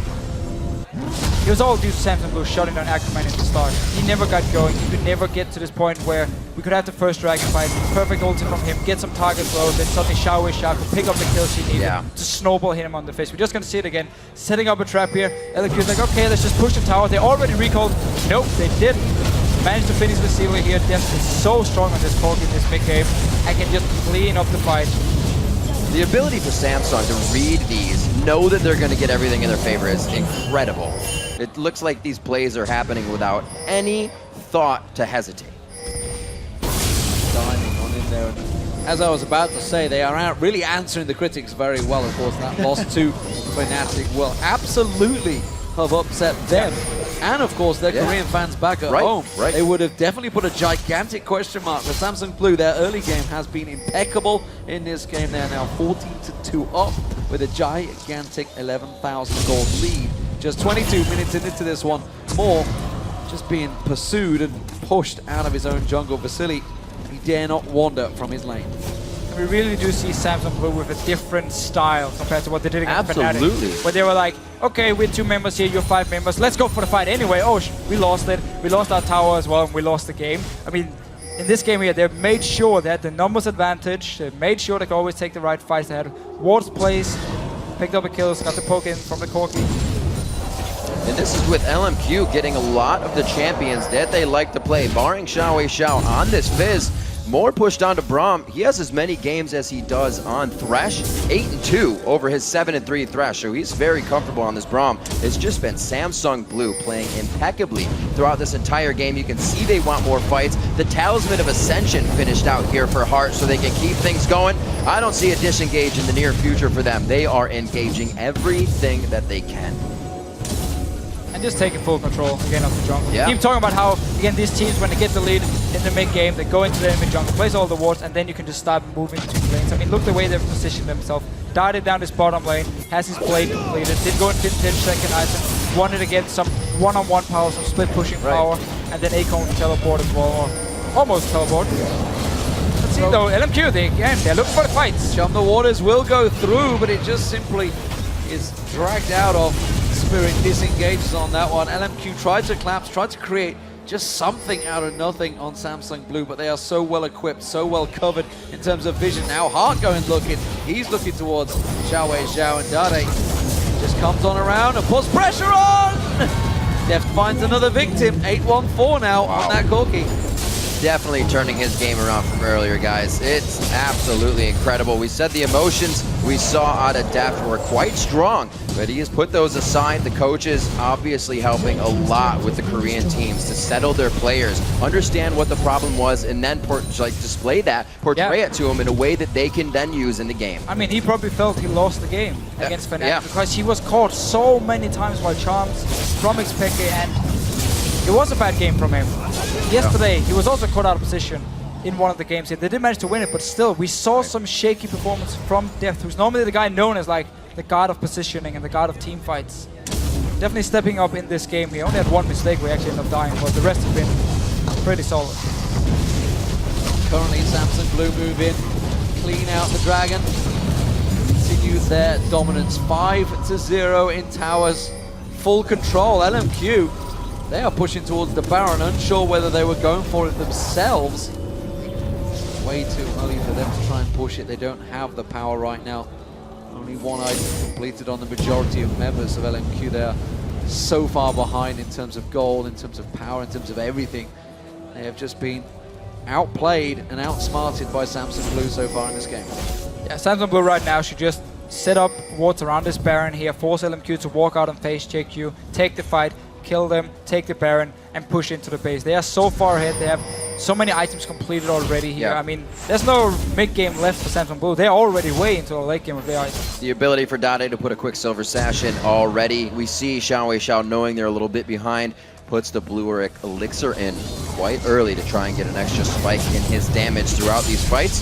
It was all due to Samsung Blue shutting down Ackerman at the start. He never got going. He could never get to this point where we could have the first dragon fight. Perfect ulti from him, get some targets low, then suddenly Xiao could pick up the kills he needed to snowball him on the face. We're just going to see it again. Setting up a trap here. LMQ's like, okay, let's just push the tower. They already recalled. Nope, they didn't. Managed to finish Vasily here. Def is so strong on this Cork in this mid-game. I can just clean up the fight. The ability for Samsung to read these, know that they're going to get everything in their favor is incredible. It looks like these plays are happening without any thought to hesitate. Diving on in there. As I was about to say, they are really answering the critics very well. Of course, that loss to Fnatic will absolutely have upset them. And of course, their Korean fans back at home. They would have definitely put a gigantic question mark for Samsung Blue. Their early game has been impeccable in this game. They're now 14-2 up with a gigantic 11,000 gold lead. Just 22 minutes into this one. More just being pursued and pushed out of his own jungle. Vasily, he dare not wander from his lane. And we really do see Samsung Blue with a different style compared to what they did against Fnatic. Where they were like, okay, we're 2 members here, you're 5 members, let's go for the fight anyway. Oh, we lost it. We lost our tower as well, and we lost the game. I mean, in this game here, they made sure that the numbers advantage. They made sure they could always take the right fights. They had wards placed, picked up a kills, got the poke in from the Corky. And this is with LMQ getting a lot of the champions that they like to play, barring Xiao on this Fizz. More pushed onto Braum. He has as many games as he does on Thresh. 8-2 over his 7-3 Thresh, so he's very comfortable on this Braum. It's just been Samsung Blue playing impeccably throughout this entire game. You can see they want more fights. The Talisman of Ascension finished out here for Heart so they can keep things going. I don't see a disengage in the near future for them. They are engaging everything that they can. And just taking full control again of the jungle. Keep talking about how, again, these teams, when they get the lead in the mid-game, they go into the enemy jungle, place all the wards, and then you can just start moving between lanes. I mean, look the way they've positioned themselves. Darted down this bottom lane, has his play completed, did go into the second item, won it against some one-on-one power, some split pushing power, and then Akon teleport as well, or almost teleport. Let's see though, LMQ, they're looking for the fights. Jump the Waters will go through, but it just simply is dragged out of. Spirit disengages on that one. LMQ tried to collapse, tried to create just something out of nothing on Samsung Blue, but they are so well equipped, so well covered in terms of vision. Now Heart going looking, he's looking towards Xiao, and Dade just comes on around and puts pressure on! Deft finds another victim, 8-1-4 now on that Corky. Definitely turning his game around from earlier, guys. It's absolutely incredible. We said the emotions we saw out of Deft were quite strong, but he has put those aside. The coaches obviously helping a lot with the Korean teams to settle their players, understand what the problem was, and then display that, portray it to them in a way that they can then use in the game. I mean, he probably felt he lost the game against Fnatic because he was caught so many times by Charms from Xpeke, and it was a bad game from him. Yesterday, he was also caught out of position in one of the games here. They did manage to win it, but still, we saw some shaky performance from Deft, who's normally the guy known as like the god of positioning and the god of team fights. Definitely stepping up in this game. He only had one mistake where he actually ended up dying, but the rest have been pretty solid. Currently, Samsung Blue move in, clean out the Dragon, continue their dominance. 5-0 in towers, full control. LMQ. They are pushing towards the Baron, unsure whether they were going for it themselves. way too early for them to try and push it. They don't have the power right now. Only one item completed on the majority of members of LMQ. They're so far behind in terms of gold, in terms of power, in terms of everything. They have just been outplayed and outsmarted by Samsung Blue so far in this game. Yeah, Samsung Blue right now should just set up wards around this Baron here, force LMQ to walk out and face check you, take the fight, kill them, take the Baron, and push into the base. They are so far ahead. They have so many items completed already here. Yeah. I mean, there's no mid-game left for Samsung Blue. They're already way into the late game of their items. The ability for Dade to put a quick silver sash in already. We see Xiao, knowing they're a little bit behind, puts the blue elixir in quite early to try and get an extra spike in his damage throughout these fights.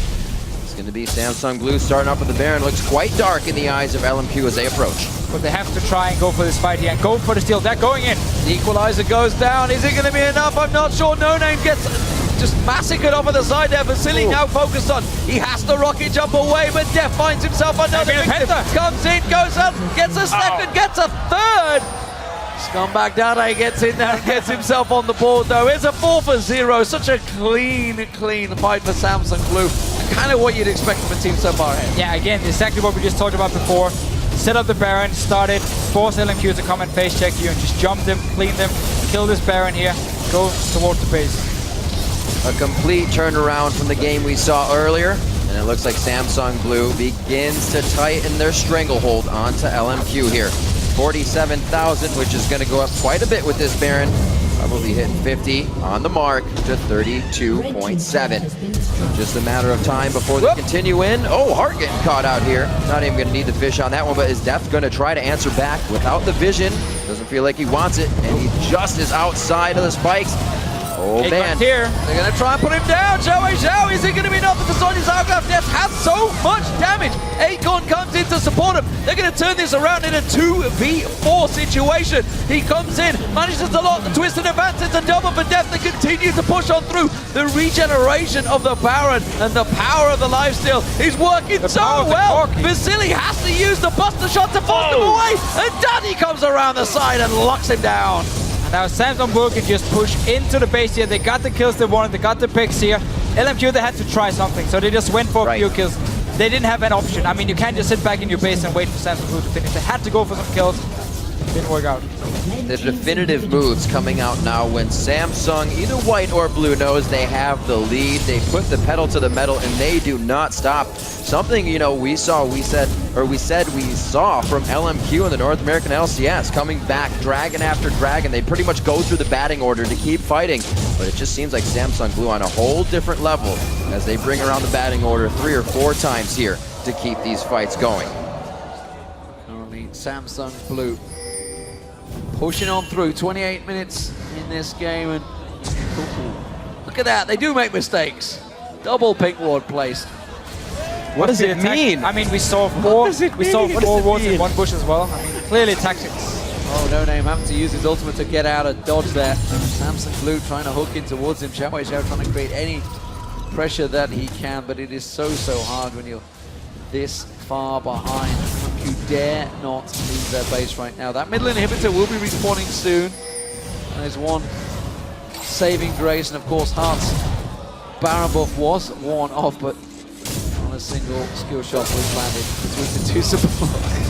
It's going to be Samsung Blue starting off with the Baron. Looks quite dark in the eyes of LMQ as they approach. But they have to try and go for this fight here and go for the steal. They're going in. The equalizer goes down. Is it going to be enough? I'm not sure. No Name gets just massacred off of the side there. Vasily now focused on. He has to rocket jump away, but Def finds himself another victim. Comes in, goes up, gets a second, gets a third. Scumbag Dade gets in there and gets himself on the board though. It's a 4-for-0. Such a clean fight for Samsung Blue. Kind of what you'd expect from a team so far ahead. Yeah, again, exactly what we just talked about before. Set up the Baron, started, force LMQ to come and face check you and just jump them, clean them, kill this Baron here, go towards the base. A complete turnaround from the game we saw earlier, and it looks like Samsung Blue begins to tighten their stranglehold onto LMQ here. 47,000, which is going to go up quite a bit with this Baron. Probably hitting 50 on the mark to 32.7. Just a matter of time before they continue in. Oh, Hart getting caught out here. Not even going to need the fish on that one, but is Def going to try to answer back without the vision? Doesn't feel like he wants it, and he just is outside of the spikes. Oh man, here. They're going to try and put him down. Xiao, is it going to be enough for Sonya's Hourglass? Def has so much damage. Acorn comes in to support him. They're going to turn this around in a 2v4 situation. He comes in, manages to lock the twist and advance. It's a double for Def. They continue to push on through. The regeneration of the Baron and the power of the lifesteal is working so well. Vasily has to use the buster shot to force him away. And Daddy comes around the side and locks him down. Now Samsung Blue can just push into the base here. They got the kills they wanted, they got the picks here. LMQ, they had to try something, so they just went for a few kills. They didn't have an option. I mean, you can't just sit back in your base and wait for Samsung Blue to finish. They had to go for some kills. Didn't work out. The definitive moves coming out now when Samsung, either white or blue, knows they have the lead. They put the pedal to the metal and they do not stop. Something, you know, we saw from LMQ in the North American LCS, coming back dragon after dragon. They pretty much go through the batting order to keep fighting, but it just seems like Samsung Blue on a whole different level as they bring around the batting order 3 or 4 times here to keep these fights going. Currently Samsung Blue pushing on through. 28 minutes in this game, and look at that, they do make mistakes. Double pink ward placed. What does it mean? I mean, we saw 4 wards in one bush as well. I mean, clearly tactics. Oh, No Name having to use his ultimate to get out of dodge there. Samsung Blue trying to hook in towards him. Xiao trying to create any pressure that he can, but it is so hard when you're this far behind. You dare not leave their base right now. That middle inhibitor will be respawning soon. And there's one saving grace, and of course Hart's Baron buff was worn off, but on a single skill shot was landed between the 2 supports.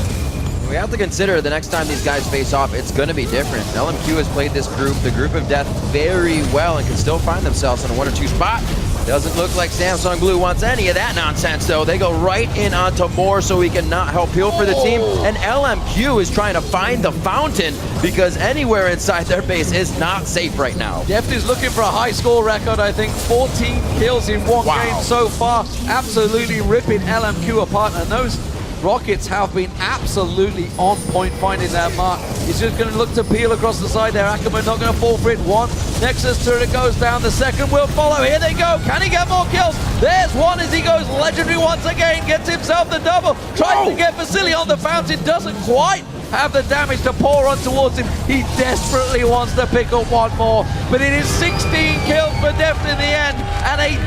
We have to consider the next time these guys face off, it's going to be different. LMQ has played this group, the group of death, very well and can still find themselves in a 1 or 2 spot. Doesn't look like Samsung Blue wants any of that nonsense, though. They go right in onto Moore so he can not help heal for the team. And LMQ is trying to find the fountain because anywhere inside their base is not safe right now. Deft is looking for a high score record, I think. 14 kills in one game so far. Absolutely ripping LMQ apart. And those rockets have been absolutely on point finding that mark. He's just going to look to peel across the side there. Ackerman not going to fall for it. 1 Nexus turret goes down. The second will follow. Here they go. Can he get more kills? There's 1 as he goes legendary once again. Gets himself the double. Tries to get Vasily on the fountain. Doesn't quite have the damage to pour on towards him. He desperately wants to pick up 1 more. But it is 16 kills for Deft in the end. And a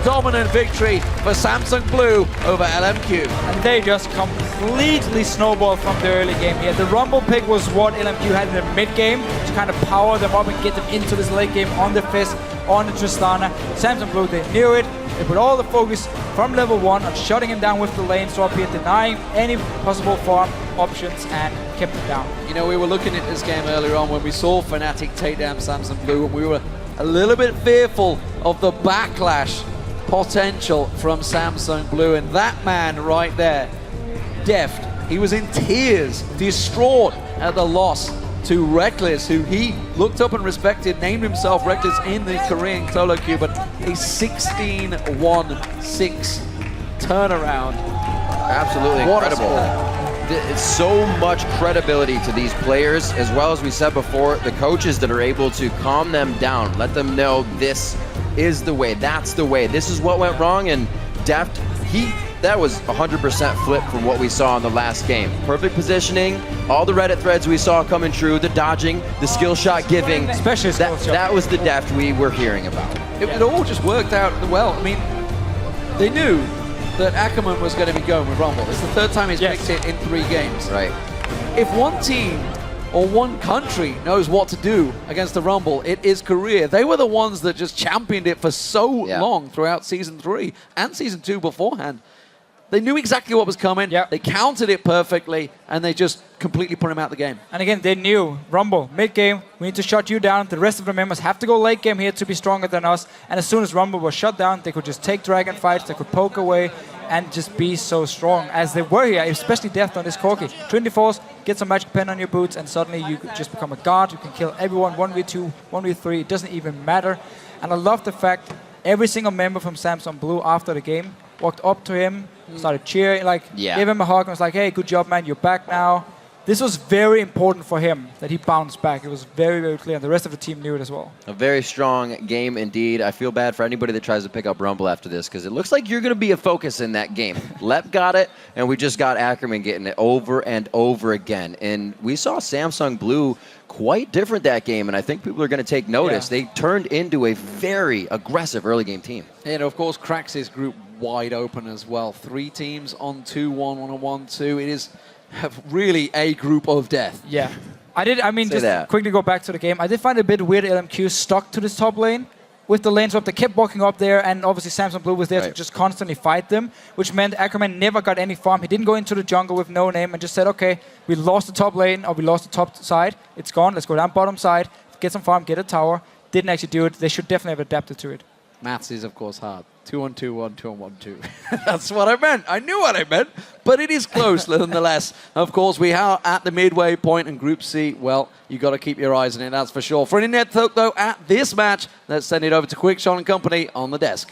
dominant victory for Samsung Blue over LMQ. And they just completely snowballed from the early game here. The Rumble pick was what LMQ had in the mid game to kind of power them up and get them into this late game on the fist. on the Tristana. Samsung Blue, they knew it. They put all the focus from level 1 on shutting him down with the lane swap here, denying any possible farm options and kept him down. You know, we were looking at this game earlier on when we saw Fnatic take down Samsung Blue, and we were a little bit fearful of the backlash potential from Samsung Blue. And that man right there, Deft, he was in tears, distraught at the loss to Reckless, who he looked up and respected, named himself Reckless in the Korean solo queue, but a 16-1-6 turnaround. Absolutely incredible. It's so much credibility to these players, as well as we said before, the coaches that are able to calm them down, let them know this is the way, that's the way, this is what went wrong, and Deft, that was 100% flip from what we saw in the last game. Perfect positioning, all the Reddit threads we saw coming true, the dodging, the skill shot giving. Especially skill shot. That was the Deft we were hearing about. It all just worked out well. I mean, they knew that Ackerman was going to be going with Rumble. It's the third time he's picked it in 3 games. Right. If one team or one country knows what to do against the Rumble, it is Korea. They were the ones that just championed it for so long throughout Season 3 and Season 2 beforehand. They knew exactly what was coming. They countered it perfectly, and they just completely put him out the game. And again, they knew, Rumble, mid-game, we need to shut you down. The rest of the members have to go late game here to be stronger than us. And as soon as Rumble was shut down, they could just take dragon fights, they could poke away, and just be so strong as they were here, especially Deft on this Corki. Trinity Force, get some magic pen on your boots, and suddenly you could just become a god. You can kill everyone, 1v2, 1v3, it doesn't even matter. And I love the fact every single member from Samsung Blue after the game walked up to him, started cheering, gave him a hug, and was like, hey, good job, man, you're back now. This was very important for him, that he bounced back. It was very, very clear, and the rest of the team knew it as well. A very strong game indeed. I feel bad for anybody that tries to pick up Rumble after this, because it looks like you're going to be a focus in that game. Lep got it, and we just got Ackerman getting it over and over again. And we saw Samsung Blue quite different that game, and I think people are going to take notice. They turned into a very aggressive early game team. And of course, Krax's group wide open as well. 3 teams on 2-1 on a 1-2. It is really a group of death. Yeah. Quickly go back to the game. I did find it a bit weird LMQ stuck to this top lane with the lane swap. They kept walking up there, and obviously Samsung Blue was there to just constantly fight them, which meant Ackerman never got any farm. He didn't go into the jungle with no name and just said, okay, we lost the top lane, or we lost the top side. It's gone. Let's go down bottom side, get some farm, get a tower. Didn't actually do it. They should definitely have adapted to it. Maths is, of course, hard. 2-on-2-1, 2-on-1-2. That's what I meant. I knew what I meant, but it is close nonetheless. Of course, we are at the midway point in Group C. Well, you got to keep your eyes on it, that's for sure. For an in-net talk, though, at this match, let's send it over to Quick, Sean and company on the desk.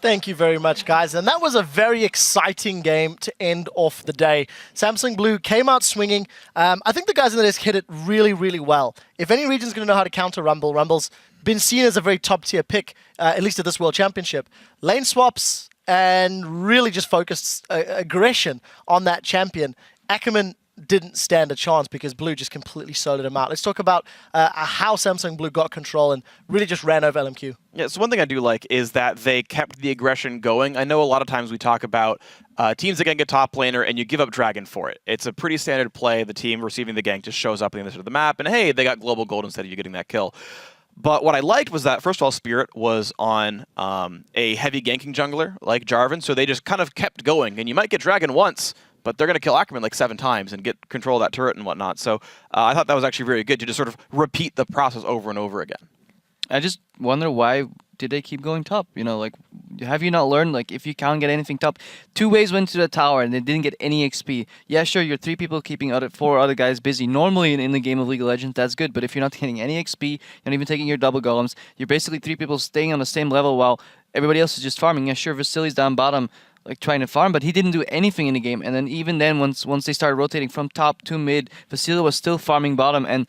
Thank you very much, guys. And that was a very exciting game to end off the day. Samsung Blue came out swinging. I think the guys in the desk hit it really, really well. If any region's going to know how to counter Rumble, Rumble's been seen as a very top-tier pick, at least at this World Championship. Lane swaps and really just focused aggression on that champion. Ackerman didn't stand a chance because Blue just completely soloed him out. Let's talk about how Samsung Blue got control and really just ran over LMQ. Yeah, so one thing I do like is that they kept the aggression going. I know a lot of times we talk about teams that gank a top laner and you give up Dragon for it. It's a pretty standard play. The team receiving the gank just shows up on the other side of the map and hey, they got global gold instead of you getting that kill. But what I liked was that, first of all, Spirit was on a heavy ganking jungler like Jarvan, so they just kind of kept going. And you might get Dragon once, but they're going to kill Ackerman like 7 times and get control of that turret and whatnot. So I thought that was actually very good to just sort of repeat the process over and over again. I just wonder why did they keep going top? You know, like, have you not learned, like, if you can't get anything top, 2 ways went to the tower and they didn't get any XP. Yeah, sure, you're 3 people keeping 4 other guys busy. Normally in the game of League of Legends, that's good, but if you're not getting any XP, you're not even taking your double golems, you're basically 3 people staying on the same level while everybody else is just farming. Yeah, sure, Vasili's down bottom, like, trying to farm, but he didn't do anything in the game. And then even then, once they started rotating from top to mid, Vasili was still farming bottom, and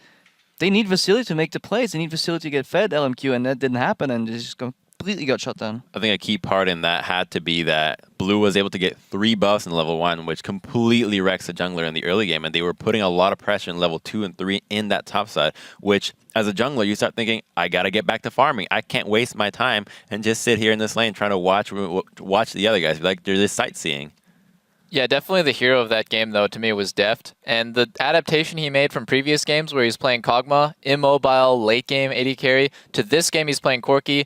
they need Vasili to make the plays. They need Vasili to get fed LMQ, and that didn't happen, and they just completely got shut down. I think a key part in that had to be that Blue was able to get 3 buffs in level 1, which completely wrecks the jungler in the early game, and they were putting a lot of pressure in level 2 and 3 in that top side, which, as a jungler, you start thinking, I gotta get back to farming. I can't waste my time and just sit here in this lane trying to watch the other guys. Like, they're just sightseeing. Yeah, definitely the hero of that game, though, to me was Deft. And the adaptation he made from previous games where he's playing Kog'Maw, immobile, late game AD carry, to this game he's playing Corki,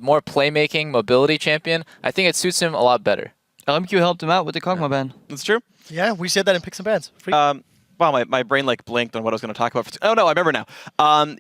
more playmaking, mobility champion. I think it suits him a lot better. LMQ helped him out with the Kog'Maw ban. That's true. Yeah, we said that in Picks and Bans. Wow, my brain like blinked on what I was going to talk about. Oh no, I remember now.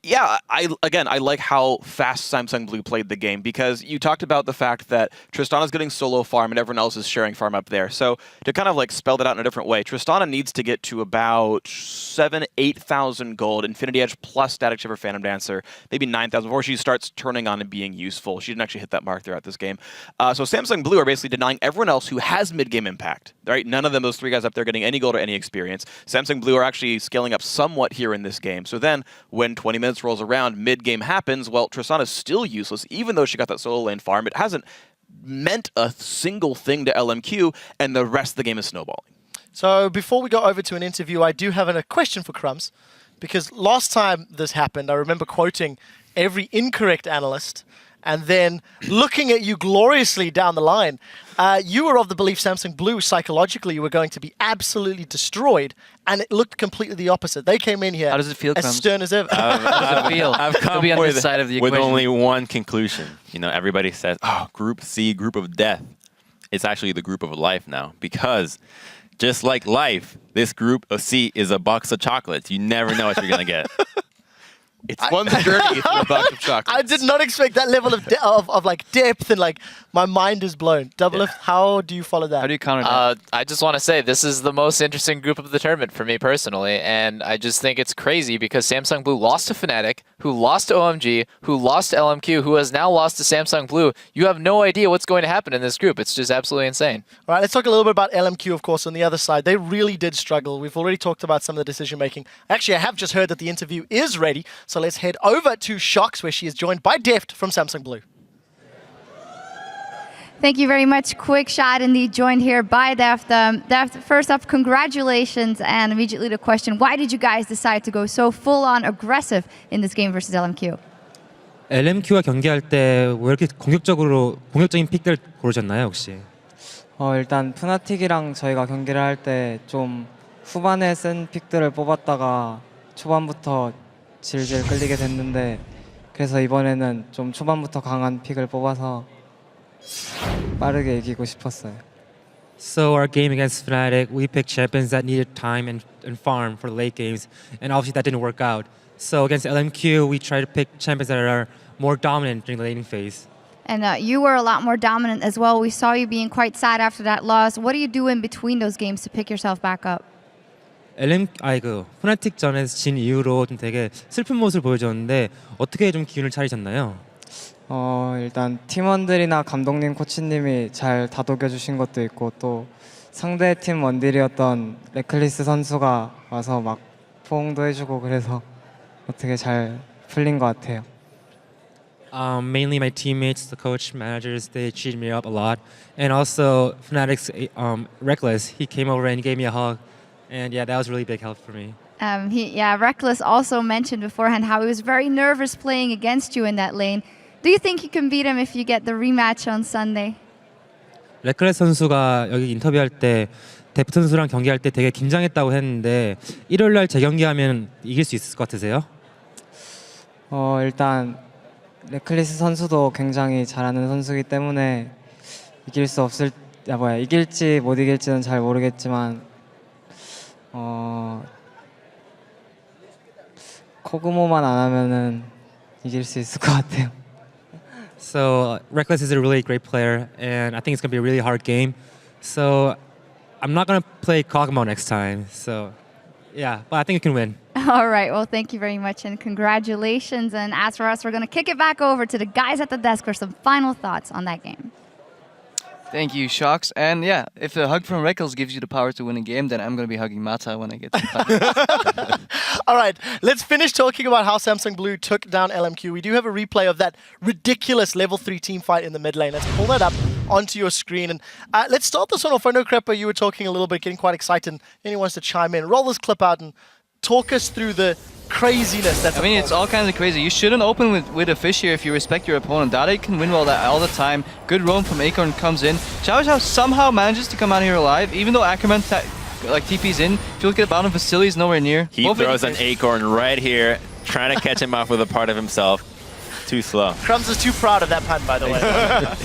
Yeah, I like how fast Samsung Blue played the game, because you talked about the fact that Tristana's getting solo farm and everyone else is sharing farm up there. So to kind of like spell that out in a different way, Tristana needs to get to about 8,000 gold, Infinity Edge plus Static Shiver Phantom Dancer, maybe 9,000 before she starts turning on and being useful. She didn't actually hit that mark throughout this game. So Samsung Blue are basically denying everyone else who has mid-game impact. Right? None of them, those three guys up there, getting any gold or any experience. Samsung Blue are actually scaling up somewhat here in this game. So then, when 20 minutes rolls around, mid-game happens, well, Tristana's still useless, even though she got that solo lane farm. It hasn't meant a single thing to LMQ, and the rest of the game is snowballing. So before we go over to an interview, I do have a question for Crumbs, because last time this happened, I remember quoting every incorrect analyst and then looking at you gloriously down the line. You were of the belief Samsung Blue, psychologically, were going to be absolutely destroyed, and it looked completely the opposite. They came in here How does it feel, as Crumbs? stern as ever. How does it feel? I've come be on with, this side of the with equation. only one conclusion. You know, everybody says, oh, Group C, Group of Death. It's actually the Group of Life now, because just like life, this Group of C is a box of chocolates. You never know what you're going to get. It's one's journey through a box of chocolates. I did not expect that level of like depth, and like my mind is blown. Doublelift, how do you follow that? How do you counter that? I just want to say this is the most interesting group of the tournament for me personally, and I just think it's crazy because Samsung Blue lost to Fnatic, who lost to OMG, who lost to LMQ, who has now lost to Samsung Blue. You have no idea what's going to happen in this group. It's just absolutely insane. All right, let's talk a little bit about LMQ, of course, on the other side. They really did struggle. We've already talked about some of the decision making. Actually, I have just heard that the interview is ready, so let's head over to Shox, where she is joined by Deft from Samsung Blue. Thank you very much. Quick shot indeed joined here by Deft. Deft, first off, congratulations, and immediately the question, why did you guys decide to go so full-on aggressive in this game versus LMQ? LMQ와 경기할 때 왜 이렇게 공격적인 픽들 고르셨나요, 혹시? 일단 푸나틱이랑 저희가 경기를 할 때 좀 후반에 센 픽들을 뽑았다가 초반부터 질질 끌리게 됐는데, 그래서 이번에는 좀 초반부터 강한 픽을 뽑아서 빠르게 이기고 싶었어요. So our game against Fnatic, we picked champions that needed time and farm for late games, and obviously that didn't work out. So against LMQ, we tried to pick champions that are more dominant during the laning phase. And you were a lot more dominant as well. We saw you being quite sad after that loss. What do you do in between those games to pick yourself back up? 푸나틱 전에서 진 이후로 좀 되게 슬픈 모습을 보여줬는데 어떻게 좀 기운을 차리셨나요? 일단 팀원들이나 감독님, 코치님이 잘 다독여 주신 것도 있고, 또 상대 팀 원딜이었던 레클리스 선수가 와서 막 포옹도 해주고, 그래서 어떻게 잘 풀린 것 같아요. Mainly my teammates, the coach, managers, they cheered me up a lot. And also Fnatic's Reckless, he came over and gave me a hug. And yeah, that was really big help for me. Reckless also mentioned beforehand how he was very nervous playing against you in that lane. Do you think you can beat him if you get the rematch on Sunday? 레클레스 선수가 여기 인터뷰할 때 데프 선수랑 경기할 때 되게 긴장했다고 했는데 일요일 날 재경기하면 이길 수 있을 것 같으세요? 일단 레클리스 선수도 굉장히 잘하는 선수이기 때문에 이길지 못 이길지는 잘 모르겠지만 코그모만 안 하면은 이길 수 있을 것 같아요. So Reckless is a really great player, and I think it's gonna be a really hard game. So I'm not gonna play Kog'Maw next time. So yeah, but I think we can win. All right, well, thank you very much and congratulations. And as for us, we're going to kick it back over to the guys at the desk for some final thoughts on that game. Thank you, Shox. And yeah, if a hug from Reckles gives you the power to win a game, then I'm going to be hugging Mata when I get to All right, let's finish talking about how Samsung Blue took down LMQ. We do have a replay of that ridiculous level 3 team fight in the mid lane. Let's pull that up onto your screen. And let's start this one off. I know, Crepper, you were talking a little bit, getting quite excited. Anyone wants to chime in? Roll this clip out and talk us through the craziness that's I mean, it's all kinds of crazy. You shouldn't open with a fish here if you respect your opponent. Dade can win well that all the time. Good roam from Acorn comes in. Xiao Xiao somehow manages to come out here alive, even though Ackerman like TP's in. If you look at the bottom, Vasili's nowhere near. He throws an Acorn right here, trying to catch him off with a part of himself. Too slow. Crumbs is too proud of that pun, by the way.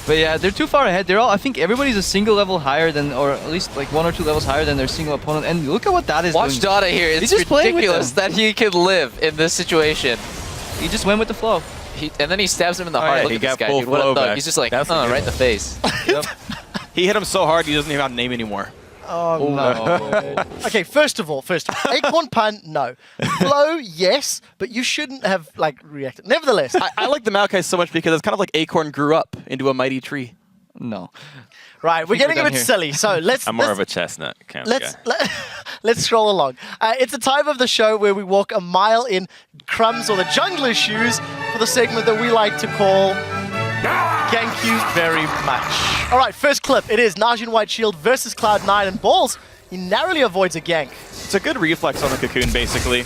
But yeah, they're too far ahead. I think everybody's a single level higher than, or at least like 1 or 2 levels higher than their single opponent. And look at what that is Watch doing. Dada here. It's just playing with ridiculous them. that he could live in this situation. He just went with the flow. And then he stabs him in the heart. yeah, Look he at this got guy, full dude. What a flow thug. back. He's just like, That's right in the face. He hit him so hard he doesn't even have a name anymore. Oh, no. Okay, first of all, Acorn pun, no. Flow, yes, but you shouldn't have like reacted. Nevertheless, I like the Maokai so much because it's kind of like Acorn grew up into a mighty tree. No. Right, we're getting a bit silly, so let's... I'm more of a chestnut kind of guy. Let's scroll along. It's a time of the show where we walk a mile in Crumbs or the Jungler's shoes for the segment that we like to call... Thank you very much. All right, first clip. It is Najin White Shield versus Cloud9 and Balls. He narrowly avoids a gank. It's a good reflex on the Cocoon, basically.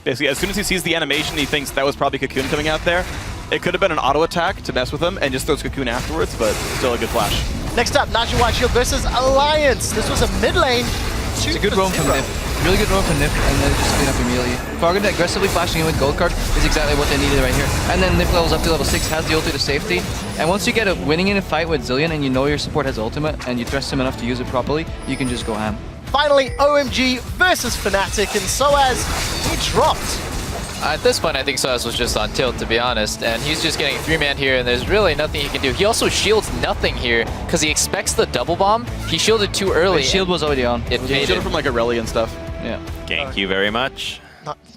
Basically, as soon as he sees the animation, he thinks that was probably Cocoon coming out there. It could have been an auto attack to mess with him and just throws Cocoon afterwards, but still a good flash. Next up, Najin White Shield versus Alliance. This was a mid lane. It's a good roam from Nip. Really good roam from Nip, and then just clean up immediately. Fargan aggressively flashing in with Gold Card is exactly what they needed right here. And then Nip levels up to level 6, has the ulti to safety. And once you get a winning in a fight with Zillion and you know your support has ultimate and you trust him enough to use it properly, you can just go ham. Finally, OMG versus Fnatic, and Soaz, he dropped. At this point, I think Soaz was just on tilt, to be honest, and he's just getting 3-man here, and there's really nothing he can do. He also shields nothing here, because he expects the double bomb. He shielded too early. His shield was already on. It made shielded from like Aurelia and stuff. Yeah. Thank you very much.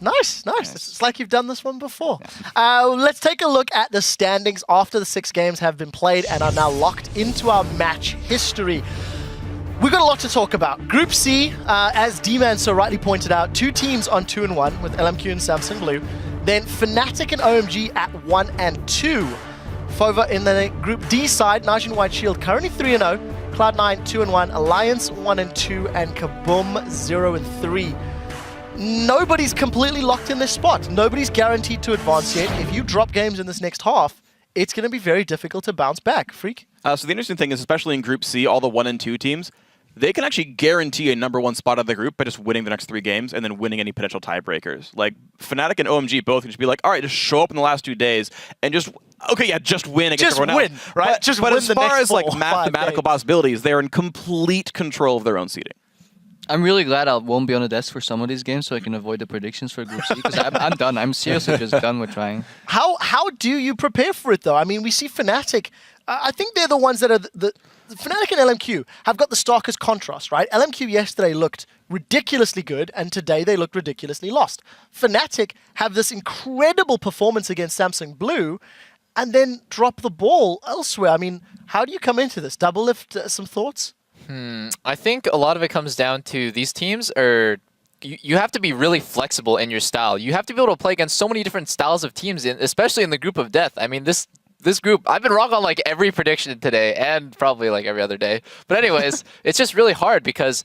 Nice. It's like you've done this one before. Let's take a look at the standings after the 6 games have been played and are now locked into our match history. We've got a lot to talk about. Group C, as D-Man so rightly pointed out, 2 teams on 2-1 with LMQ and Samsung Blue. Then Fnatic and OMG at 1 and 2. Fova in the Group D side, Najin White Shield currently 3-0, Cloud9 2-1, Alliance 1 and 2, and Kaboom 0 and 3. Nobody's completely locked in this spot. Nobody's guaranteed to advance yet. If you drop games in this next half, it's going to be very difficult to bounce back. Freak? So the interesting thing is, especially in Group C, all the 1 and 2 teams, they can actually guarantee a #1 spot of the group by just winning the next 3 games and then winning any potential tiebreakers. Like, Fnatic and OMG both can just be like, all right, just show up in the last 2 days and just, just win against everyone else. Just win, right? But win as the far next as like 4 or 5 mathematical games. possibilities, they're in complete control of their own seeding. I'm really glad I won't be on the desk for some of these games so I can avoid the predictions for Group C, because I'm done. I'm seriously just done with trying. How do you prepare for it, though? I mean, we see Fnatic. I think they're the ones that are the Fnatic and LMQ have got the starkest contrast, right? LMQ yesterday looked ridiculously good, and today they looked ridiculously lost. Fnatic have this incredible performance against Samsung Blue, and then drop the ball elsewhere. I mean, how do you come into this? Double lift, some thoughts? I think a lot of it comes down to these teams are... You have to be really flexible in your style. You have to be able to play against so many different styles of teams, especially in the Group of Death. I mean, this group, I've been wrong on like every prediction today and probably like every other day. But anyways, it's just really hard because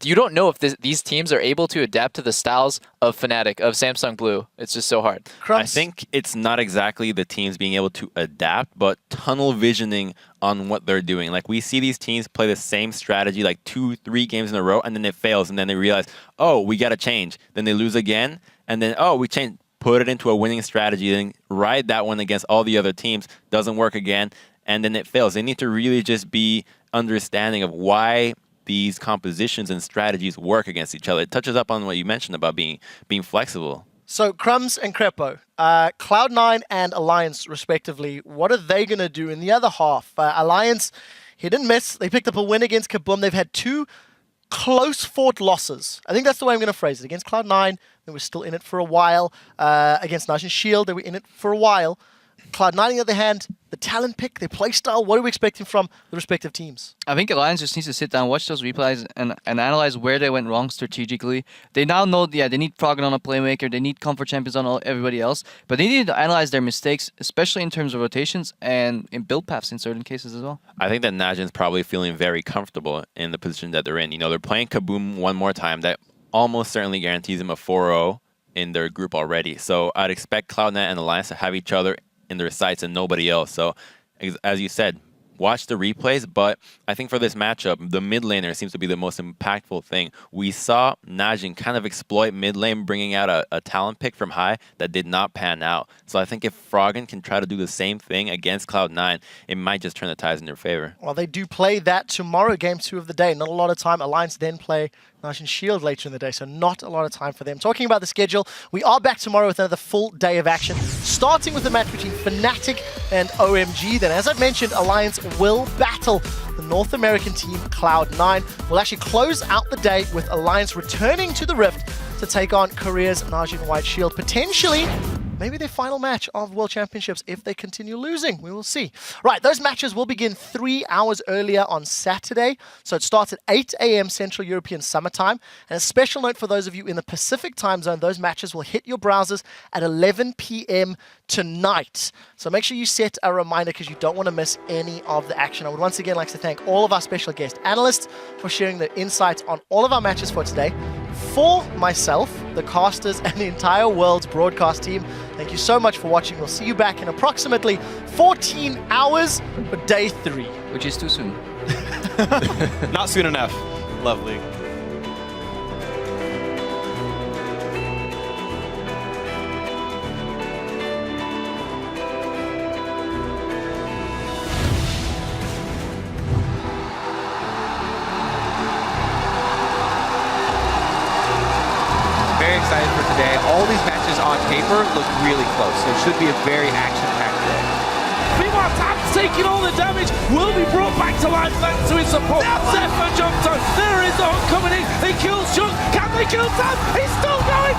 you don't know if these teams are able to adapt to the styles of Fnatic, of Samsung Blue. It's just so hard. I think it's not exactly the teams being able to adapt, but tunnel visioning on what they're doing. Like, we see these teams play the same strategy like 2-3 games in a row, and then it fails, and then they realize, oh, we got to change. Then they lose again, and then, oh, we change. Put it into a winning strategy, then ride that one against all the other teams. Doesn't work again, and then it fails. They need to really just be understanding of why these compositions and strategies work against each other. It touches up on what you mentioned about being flexible. So Crumbs and Crepo, Cloud9 and Alliance respectively, what are they going to do in the other half? Alliance, hit and miss. They picked up a win against Kaboom. They've had 2 close-fought losses. I think that's the way I'm going to phrase it. Against Cloud9, they were still in it for a while. Against Najin Shield, they were in it for a while. Cloud9, on the other hand, the talent pick, their play style, what are we expecting from the respective teams? I think Alliance just needs to sit down, watch those replays, and analyze where they went wrong strategically. They now know, they need Froggen on a playmaker, they need comfort champions on everybody else, but they need to analyze their mistakes, especially in terms of rotations and in build paths in certain cases as well. I think that Najin's probably feeling very comfortable in the position that they're in. You know, they're playing Kaboom one more time. That almost certainly guarantees them a 4-0 in their group already. So I'd expect Cloud9 and Alliance to have each other in their sights and nobody else. So as you said, watch the replays, but I think for this matchup, the mid laner seems to be the most impactful thing. We saw Najin kind of exploit mid lane, bringing out a talent pick from high that did not pan out. So I think if Froggen can try to do the same thing against Cloud9, it might just turn the tides in their favor. Well, they do play that tomorrow, game 2 of the day. Not a lot of time. Alliance then play Najin Shield later in the day, so not a lot of time for them. Talking about the schedule, we are back tomorrow with another full day of action, starting with the match between Fnatic and OMG. Then, as I've mentioned, Alliance will battle the North American team Cloud9. We'll actually close out the day with Alliance returning to the Rift to take on Korea's Najin White Shield, potentially maybe their final match of World Championships if they continue losing. We will see. Right, those matches will begin 3 hours earlier on Saturday. So it starts at 8 a.m. Central European Summer Time. And a special note for those of you in the Pacific time zone, those matches will hit your browsers at 11 p.m. tonight. So make sure you set a reminder because you don't want to miss any of the action. I would once again like to thank all of our special guest analysts for sharing their insights on all of our matches for today. For myself, the casters, and the entire world's broadcast team, thank you so much for watching. We'll see you back in approximately 14 hours for day 3. Which is too soon. Not soon enough. Lovely. Very excited for today. All these matches on paper look really close, so it should be a very action-packed day. Meanwhile, Tab's taking all the damage, will be brought back to life thanks to his support. Zephyr jumps on, there is the hook coming in, he kills Chunk, can they kill Tab? He's still going!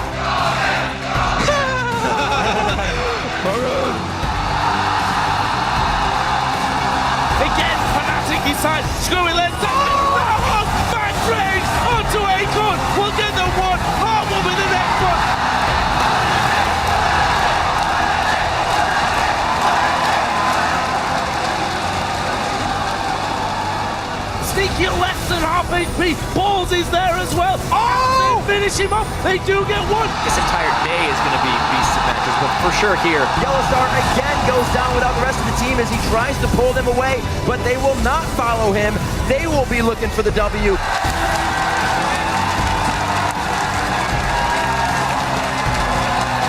Again, Fnatic decide, screwy let's back range onto Acorn, we'll get the one, Heart will be the next one. Sneaky at less than half HP. Balls is there as well. Oh! They finish him off. They do get one. This entire day is going to be beasts of matches, but for sure here, Yellowstar again goes down without the rest of the team as he tries to pull them away, but they will not follow him. They will be looking for the W.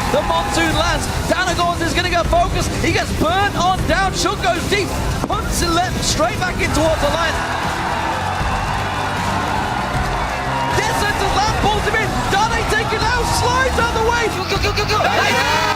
The monsoon lands. Danagorns is going to go focus. He gets burnt on down. Shug goes deep. Punts and left straight back in towards the line. Descent to land, pulls him in. Dane taken out, slides out the way. Go.